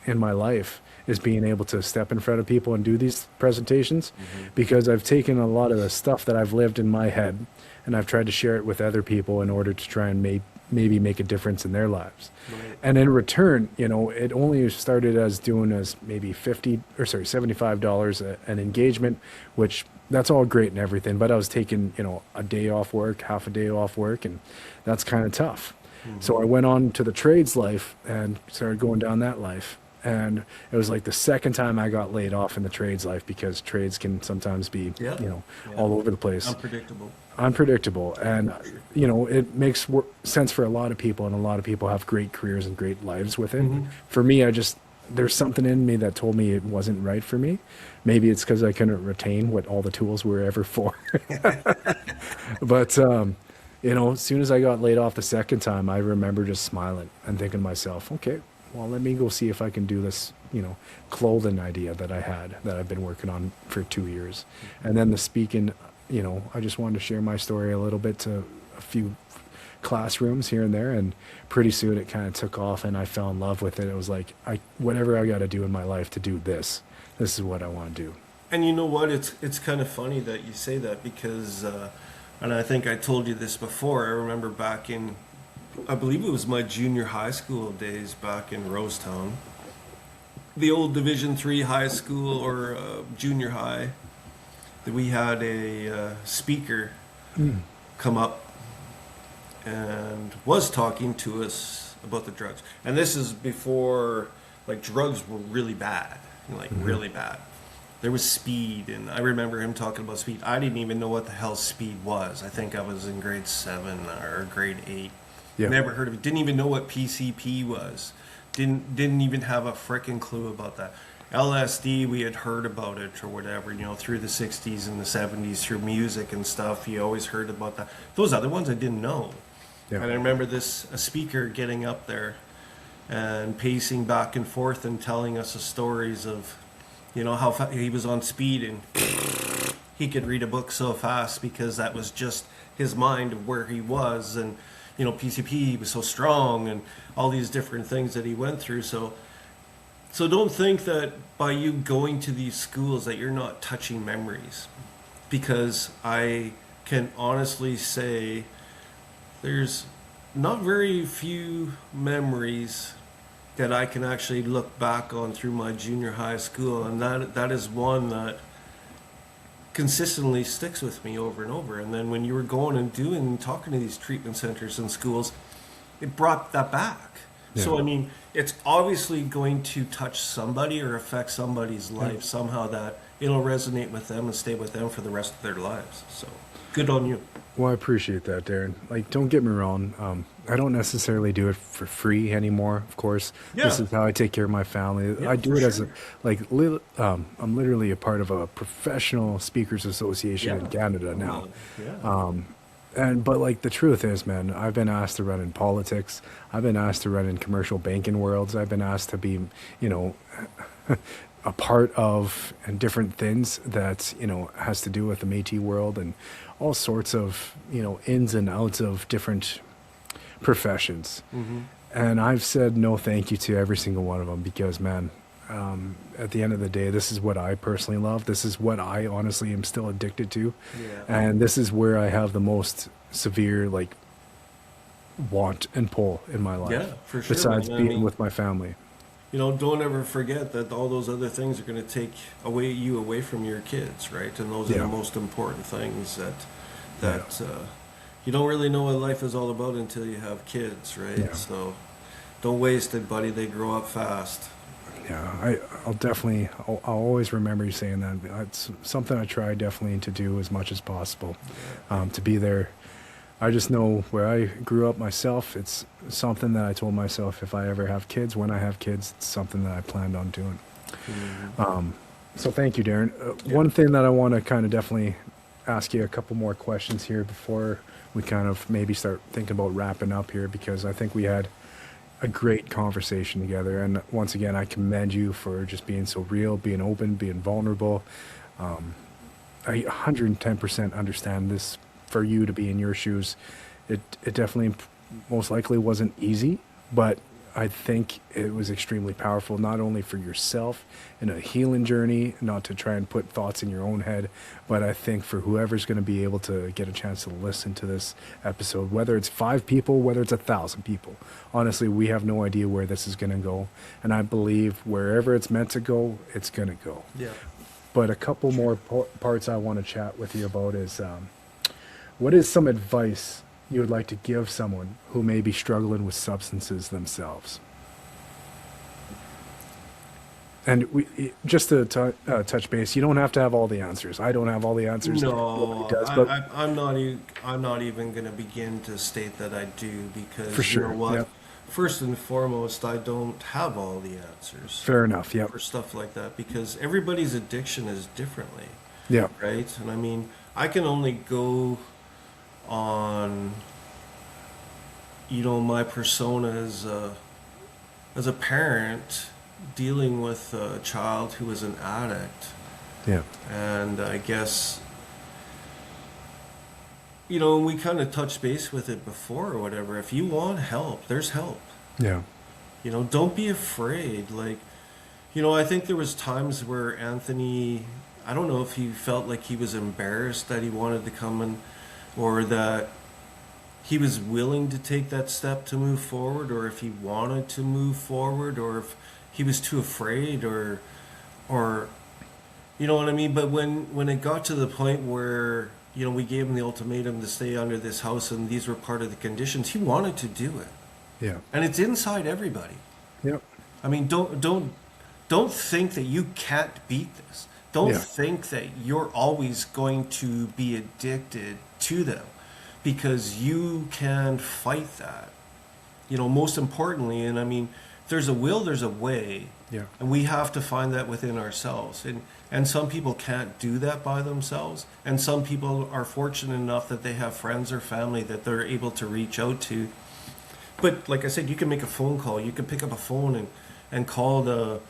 in my life is being able to step in front of people and do these presentations, because I've taken a lot of the stuff that I've lived in my head and I've tried to share it with other people in order to try and maybe make a difference in their lives. Right. And in return, it only started as doing as maybe $75 an engagement, which that's all great and everything, but I was taking, a day off work, half a day off work, and that's kind of tough. So I went on to the trades life and started going down that life. And it was like the second time I got laid off in the trades life, because trades can sometimes be, Yeah. all over the place. Unpredictable. And, it makes sense for a lot of people, and a lot of people have great careers and great lives with it. For me, there's something in me that told me it wasn't right for me. Maybe it's because I couldn't retain what all the tools were ever for. But, as soon as I got laid off the second time, I remember just smiling and thinking to myself, okay, well, let me go see if I can do this, clothing idea that I've been working on for 2 years. And then the speaking, I just wanted to share my story a little bit to a few classrooms here and there, and pretty soon it kind of took off and I fell in love with it. It was like, whatever I got to do in my life to do this is what I want to do. And you know what? It's kind of funny that you say that, because, and I think I told you this before. I remember back in, I believe it was my junior high school days back in Rosetown, the old Division III high school or junior high, that we had a speaker come up and was talking to us about the drugs. And this is before, like, drugs were really bad, really bad. There was speed, and I remember him talking about speed. I didn't even know what the hell speed was. I think I was in grade 7 or grade 8. Yeah. Never heard of it. Didn't even know what PCP was. Didn't even have a frickin' clue about that. LSD, we had heard about it or whatever, through the 60s and the 70s, through music and stuff. You always heard about that. Those other ones I didn't know. Yeah. And I remember a speaker getting up there and pacing back and forth and telling us the stories of, how he was on speed and he could read a book so fast because that was just his mind of where he was. And, PCP was so strong and all these different things that he went through. So don't think that by you going to these schools that you're not touching memories, because I can honestly say there's not very few memories that I can actually look back on through my junior high school, and that is one that consistently sticks with me over and over. And then when you were going and talking to these treatment centers and schools, it brought that back. Yeah. So I mean, it's obviously going to touch somebody or affect somebody's life somehow, that it'll resonate with them and stay with them for the rest of their lives. So good on you. Well, I appreciate that, Darren. Like, don't get me wrong. I don't necessarily do it for free anymore, of course. Yeah. This is how I take care of my family. Yeah, I do for it as sure. I'm literally a part of a professional speakers association in Canada now. But like, the truth is, man, I've been asked to run in politics. I've been asked to run in commercial banking worlds. I've been asked to be, a part of and different things that, has to do with the Métis world and all sorts of, ins and outs of different professions. And I've said no thank you to every single one of them, because, man, at the end of the day, this is what I personally love. This is what I honestly am still addicted to. And this is where I have the most severe, like, want and pull in my life. Yeah, for sure. Besides man. being with my family. Don't ever forget that all those other things are going to take you away from your kids, right? And those are the most important things that you don't really know what life is all about until you have kids, right? Yeah. So don't waste it, buddy. They grow up fast. Yeah, I'll always remember you saying that. It's something I try definitely to do as much as possible, to be there. I just know where I grew up myself. It's something that I told myself, if I ever have kids, when I have kids, it's something that I planned on doing. So thank you, Darren. One thing that I want to kind of definitely ask you a couple more questions here before we kind of maybe start thinking about wrapping up here, because I think we had a great conversation together. And once again, I commend you for just being so real, being open, being vulnerable. I 110% understand this. For you to be in your shoes, it definitely most likely wasn't easy, but I think it was extremely powerful, not only for yourself in a healing journey, not to try and put thoughts in your own head, but I think for whoever's going to be able to get a chance to listen to this episode, whether it's 5 people, whether it's 1,000 people. Honestly, we have no idea where this is going to go, and I believe wherever it's meant to go, it's going to go. Yeah. But a couple more parts I want to chat with you about is what is some advice you would like to give someone who may be struggling with substances themselves? And just to touch base, you don't have to have all the answers. I don't have all the answers. No, Nobody does, but I'm not even going to begin to state that I do, because for sure, you know what? yep. First and foremost, I don't have all the answers Fair enough. Yep. for stuff like that, because everybody's addiction is differently, Yeah. right? And I mean, I can only go on, my persona as a parent dealing with a child who is an addict. Yeah. And I guess, we kind of touched base with it before or whatever. If you want help, there's help. Yeah. Don't be afraid. Like, I think there was times where Anthony, I don't know if he felt like he was embarrassed that he wanted to come in, or that he was willing to take that step to move forward, or if he wanted to move forward, or if he was too afraid, or you know what I mean? But when it got to the point where, we gave him the ultimatum to stay under this house and these were part of the conditions, he wanted to do it. Yeah. And it's inside everybody. Yep. I mean, don't think that you can't beat this. Don't Yeah. think that you're always going to be addicted to them, because you can fight that. Most importantly, and I mean, if there's a will, there's a way. Yeah. And we have to find that within ourselves. And some people can't do that by themselves. And some people are fortunate enough that they have friends or family that they're able to reach out to. But like I said, you can make a phone call. You can pick up a phone and call the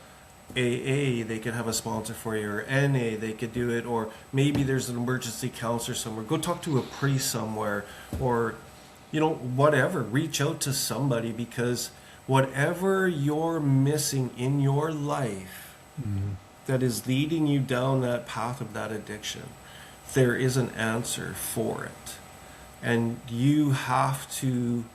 AA. They could have a sponsor for you, or NA. They could do it. Or maybe there's an emergency counselor somewhere. Go talk to a priest somewhere, or, whatever. Reach out to somebody, because whatever you're missing in your life that is leading you down that path of that addiction, there is an answer for it. And you have to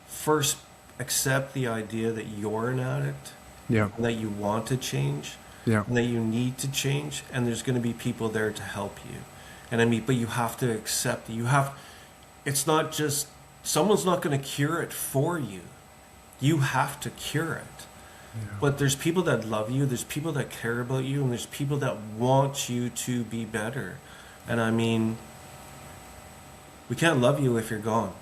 first accept the idea that you're an addict, Yeah. and that you want to change, Yeah. and that you need to change, and there's going to be people there to help you. And I mean, but you have to accept it. It's not just, someone's not going to cure it for you. You have to cure it. Yeah. But there's people that love you, there's people that care about you, and there's people that want you to be better. And I mean, we can't love you if you're gone.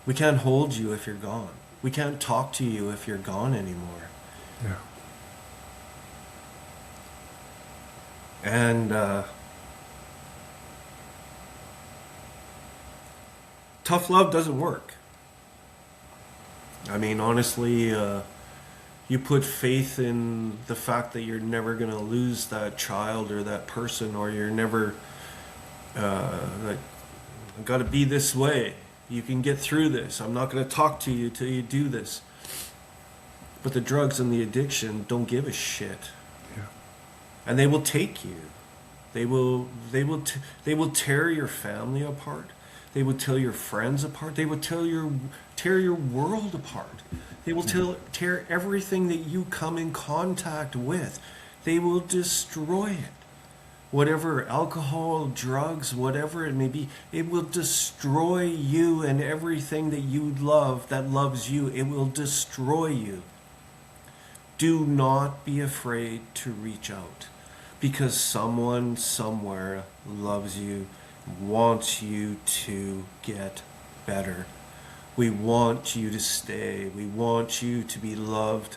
We can't hold you if you're gone. We can't talk to you if you're gone anymore. Yeah. And tough love doesn't work. I mean, honestly, you put faith in the fact that you're never going to lose that child or that person, or you're never, like, I've got to be this way. You can get through this. I'm not going to talk to you till you do this. But the drugs and the addiction don't give a shit. Yeah. And they will take you. They will tear your family apart. They will tear your friends apart. They will tear your world apart. They will tear everything that you come in contact with. They will destroy it. Whatever, alcohol, drugs, whatever it may be, it will destroy you and everything that you love, that loves you. It will destroy you. Do not be afraid to reach out, because someone somewhere loves you, wants you to get better. We want you to stay. We want you to be loved.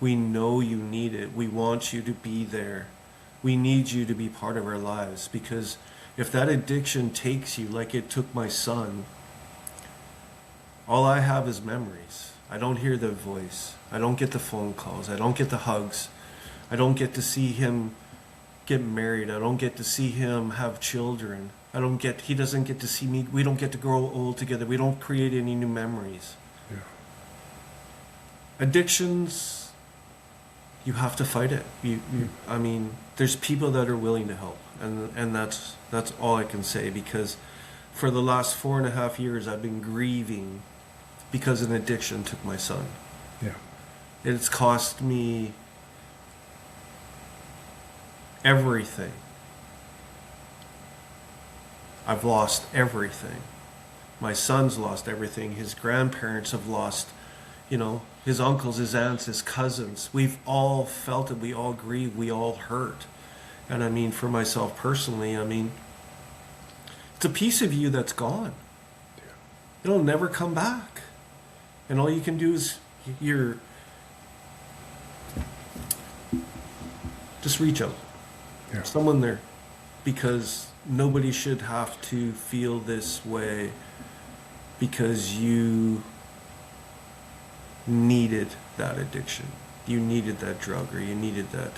We know you need it. We want you to be there. We need you to be part of our lives, because if that addiction takes you like it took my son, all I have is memories. I don't hear their voice. I don't get the phone calls. I don't get the hugs. I don't get to see him get married. I don't get to see him have children. He doesn't get to see me. We don't get to grow old together. We don't create any new memories. Yeah. Addictions, you have to fight it. I mean, there's people that are willing to help, and that's all I can say, because for the last 4.5 years I've been grieving because an addiction took my son. Yeah. It's cost me everything. I've lost everything. My son's lost everything. His grandparents have lost, his uncles, his aunts, his cousins. We've all felt it. We all grieve. We all hurt. And I mean, for myself personally, it's a piece of you that's gone. Yeah. It'll never come back. And all you can do is just reach out. Yeah. Someone there. Because nobody should have to feel this way because you needed that addiction. You needed that drug, or you needed that.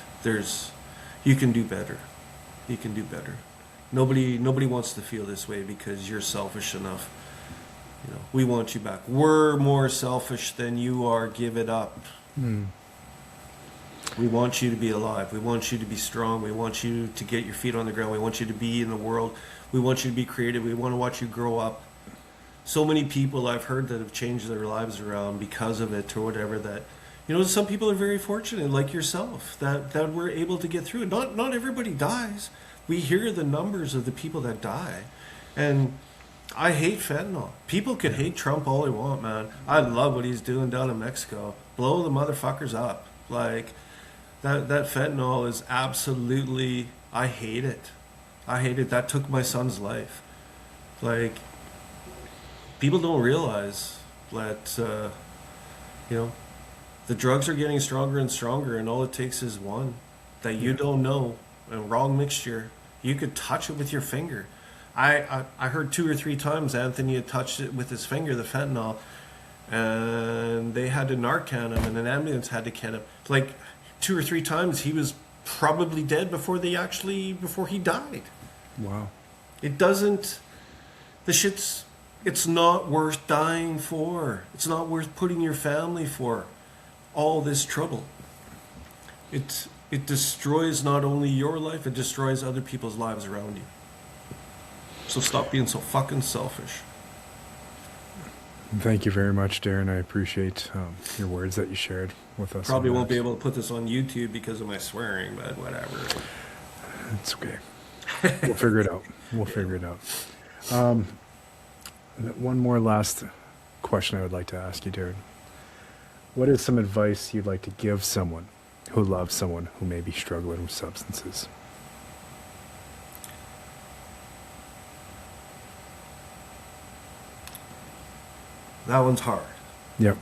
You can do better. You can do better. Nobody wants to feel this way because you're selfish enough. We want you back. We're more selfish than you are. Give it up. We want you to be alive. We want you to be strong. We want you to get your feet on the ground. We want you to be in the world. We want you to be creative. We want to watch you grow up. So many people I've heard that have changed their lives around because of it, or whatever, that, some people are very fortunate, like yourself, that we're able to get through it. Not everybody dies. We hear the numbers of the people that die. And I hate fentanyl. People could hate Trump all they want, man. I love what he's doing down in Mexico. Blow the motherfuckers up. Like, that fentanyl is absolutely, I hate it. I hate it. That took my son's life. Like, people don't realize that, the drugs are getting stronger and stronger, and all it takes is one that you don't know, a wrong mixture. You could touch it with your finger. I heard 2 or 3 times Anthony had touched it with his finger, the fentanyl, and they had to Narcan him, and an ambulance had to can him. Like, 2 or 3 times he was probably dead before he died. Wow. It's not worth dying for. It's not worth putting your family for all this trouble. It destroys not only your life, it destroys other people's lives around you. So stop being so fucking selfish. Thank you very much, Darren. I appreciate your words that you shared with us. Probably won't be able to put this on YouTube because of my swearing, but whatever. It's okay. We'll figure it out. One more last question I would like to ask you, Darren. What is some advice you'd like to give someone who loves someone who may be struggling with substances? That one's hard. Yep.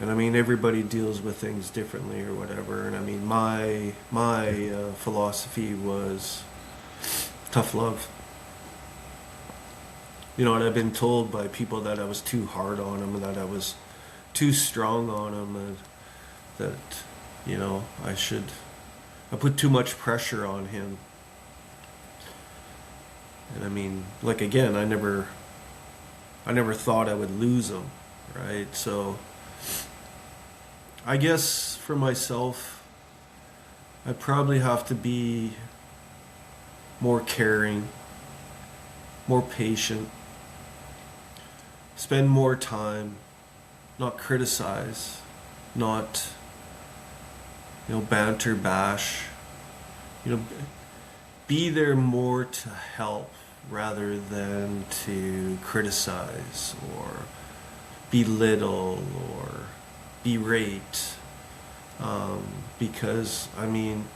And I mean, everybody deals with things differently or whatever. And I mean, my philosophy was tough love. And I've been told by people that I was too hard on him, and that I was too strong on him, and that, I put too much pressure on him. And I mean, like, again, I never thought I would lose him, right? So I guess for myself, I probably have to be more caring, more patient, spend more time, not criticize, not, banter, bash, be there more to help rather than to criticize or belittle or berate. Because, I mean,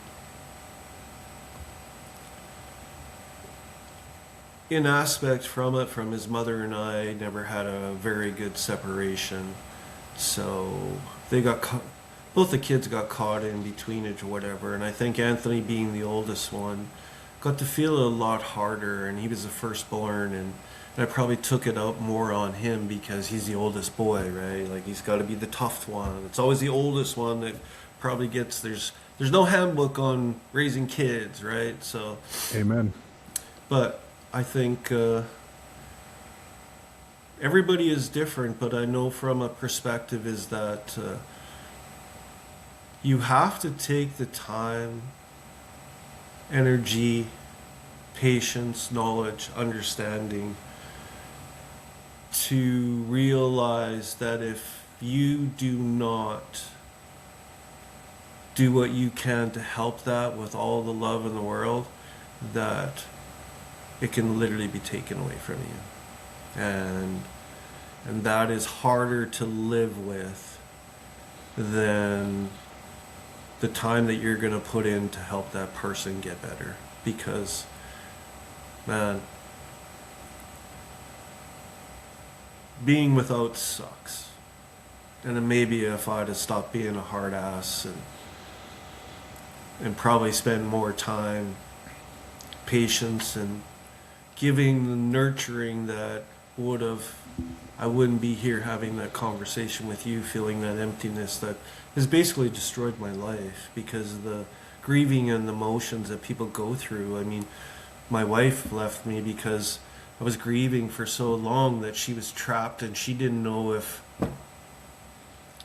in aspect from his mother and I never had a very good separation. So they got both the kids got caught in between it or whatever. And I think Anthony, being the oldest one, got to feel it a lot harder. And he was the firstborn, and I probably took it out more on him because he's the oldest boy, right? Like, he's got to be the tough one. It's always the oldest one that probably gets, there's no handbook on raising kids, right? So, Amen. but I think everybody is different, but I know from a perspective is that you have to take the time, energy, patience, knowledge, understanding to realize that if you do not do what you can to help that with all the love in the world, that it can literally be taken away from you. And that is harder to live with than the time that you're going to put in to help that person get better. Because, man, being without sucks. And then maybe if I'd have stopped being a hard ass and probably spend more time, patience, and giving the nurturing that I wouldn't be here having that conversation with you, feeling that emptiness that has basically destroyed my life because of the grieving and the emotions that people go through. I mean, my wife left me because I was grieving for so long that she was trapped and she didn't know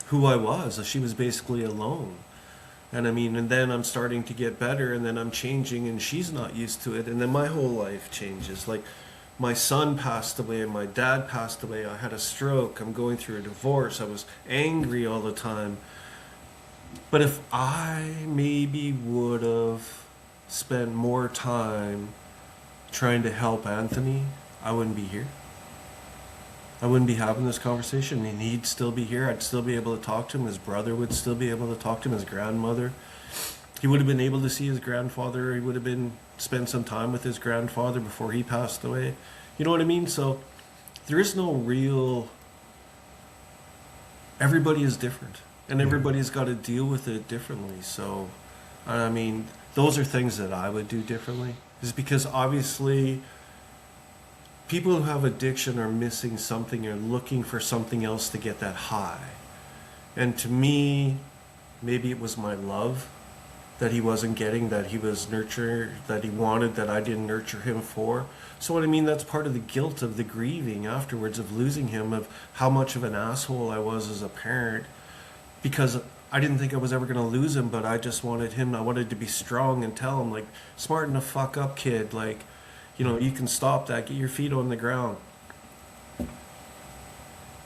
who I was. She was basically alone. And I mean, and then I'm starting to get better, and then I'm changing, and she's not used to it, and then my whole life changes. Like, my son passed away, and my dad passed away. I had a stroke. I'm going through a divorce. I was angry all the time. But if I maybe would have spent more time trying to help Anthony, I wouldn't be here. I wouldn't be having this conversation, and he'd still be here. I'd still be able to talk to him. His brother would still be able to talk to him. His grandmother. He would have been able to see his grandfather. He would have spent some time with his grandfather before he passed away. You know what I mean? So there is no real... Everybody is different, and everybody's got to deal with it differently. So, I mean, those are things that I would do differently. Is because obviously people who have addiction are missing something or looking for something else to get that high. And to me, maybe it was my love that he wasn't getting, that he was nurtured, that he wanted, that I didn't nurture him for. So what I mean, that's part of the guilt of the grieving afterwards of losing him, of how much of an asshole I was as a parent, because I didn't think I was ever going to lose him, but I just wanted him, I wanted to be strong and tell him, like, smarten the fuck up, kid, like, you know, you can stop that, get your feet on the ground.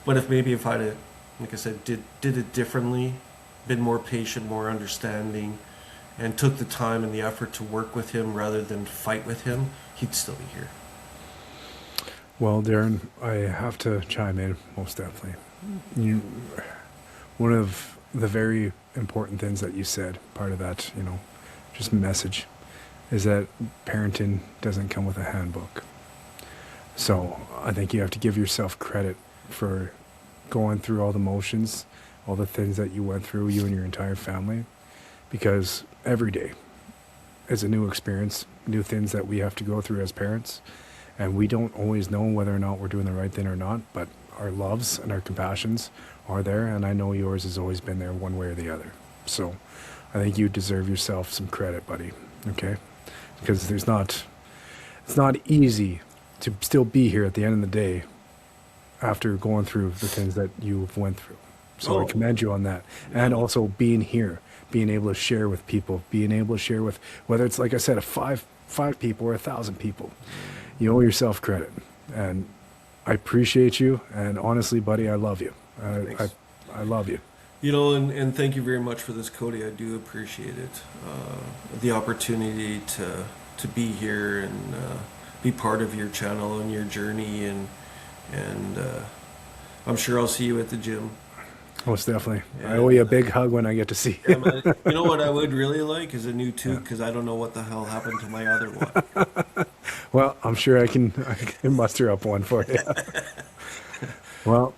But if I'd, like I said, did it differently, been more patient, more understanding, and took the time and the effort to work with him rather than fight with him, he'd still be here. Well, Darren, I have to chime in, most definitely. One of the very important things that you said, part of that, you know, just message, is that parenting doesn't come with a handbook. So I think you have to give yourself credit for going through all the motions, all the things that you went through, you and your entire family, because every day is a new experience, new things that we have to go through as parents, and we don't always know whether or not we're doing the right thing or not, but our loves and our compassions are there, and I know yours has always been there one way or the other. So I think you deserve yourself some credit, buddy, okay? Because it's not easy to still be here at the end of the day after going through the things that you've went through. So I commend you on that. And also being here, being able to share with people, being able to share with, whether it's, like I said, five people or 1,000 people, you owe yourself credit. And I appreciate you. And honestly, buddy, I love you. I love you. You know, and thank you very much for this, Cody. I do appreciate it. The opportunity to be here and be part of your channel and your journey, and I'm sure I'll see you at the gym. Most definitely. And I owe you a big hug when I get to see you. Man, you know what I would really like is a new tube, because I don't know what the hell happened to my other one. Well, I'm sure I can muster up one for you. Well,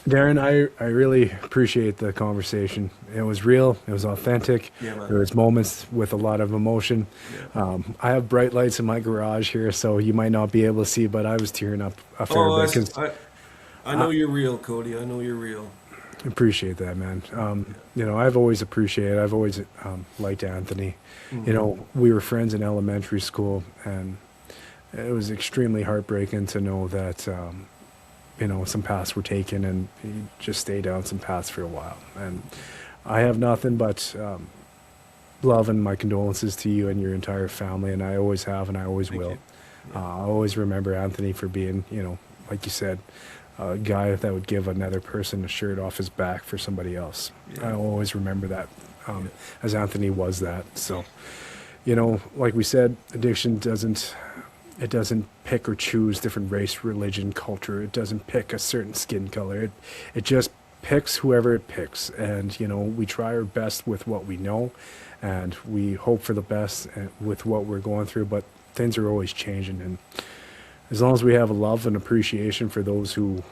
Darren, I really appreciate the conversation. It was real. It was authentic. Yeah, man. There was moments with a lot of emotion. Yeah. I have bright lights in my garage here, so you might not be able to see, but I was tearing up a fair Oh, bit. 'Cause I know you're real, Cody. I know you're real. appreciate that, man. I've always appreciated. I've always liked Anthony. We were friends in elementary school, and it was extremely heartbreaking to know that some paths were taken, and he just stayed down some paths for a while. And I have nothing but love and my condolences to you and your entire family, and I always have, and I always Thank will. you. I always remember Anthony for being, like you said, a guy that would give another person a shirt off his back for somebody else. Yeah. I always remember that, as Anthony was that. So, like we said, addiction doesn't pick or choose different race, religion, culture. It doesn't pick a certain skin color. It just picks whoever it picks. And, we try our best with what we know, and we hope for the best with what we're going through, but things are always changing. And as long as we have a love and appreciation for those who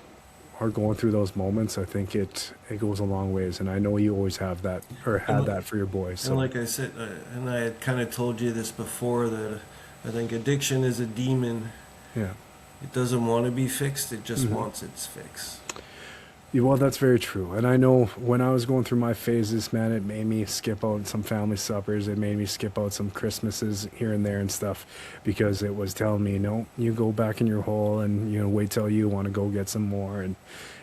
are going through those moments, I think it goes a long ways. And I know you always have that, or had that for your boys. So. And like I said, and I had kind of told you this before, that I think addiction is a demon. Yeah. It doesn't want to be fixed. It just wants its fix. Yeah, well, that's very true. And I know when I was going through my phases, man, it made me skip out some family suppers. It made me skip out some Christmases here and there and stuff, because it was telling me, no, you go back in your hole and, wait till you want to go get some more. And,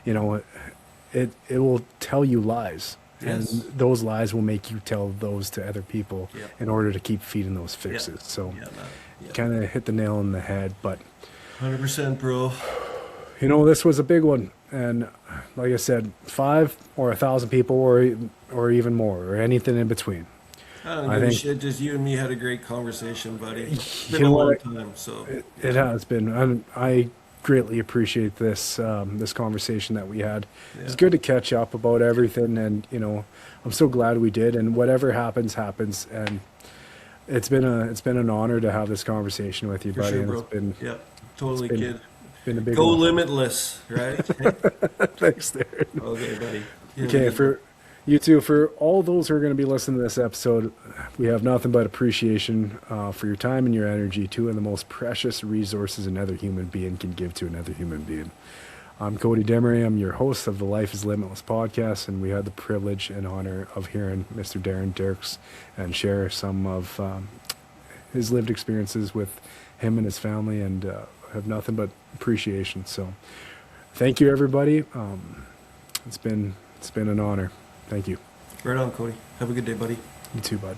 it will tell you lies. Yes. And those lies will make you tell those to other people in order to keep feeding those fixes. So Yeah, man. Yeah. kind of hit the nail on the head. But 100%, bro. this was a big one. And like I said, 5 or 1,000 people, or even more, or anything in between. I don't give a shit. Just you and me had a great conversation, buddy. It's been a long time, so. It has been. And I greatly appreciate this conversation that we had. Yeah. It's good to catch up about everything, and I'm so glad we did. And whatever happens, happens. And it's been an honor to have this conversation with you, For buddy. sure, And bro. it's been Yep, totally, kid. been a big Go one. limitless, right? Thanks, Darren. Okay, buddy. Yeah, Okay, man. for you two, for all those who are going to be listening to this episode, we have nothing but appreciation for your time and your energy, two of the most precious resources another human being can give to another human being. I'm Cody Demery. I'm your host of the Life is Limitless podcast, and we had the privilege and honor of hearing Mr. Darren Dirks and share some of his lived experiences with him and his family, and have nothing but appreciation. So thank you, everybody. It's been an honor. Thank you. Right on, Cody. Have a good day, buddy. You too, bud.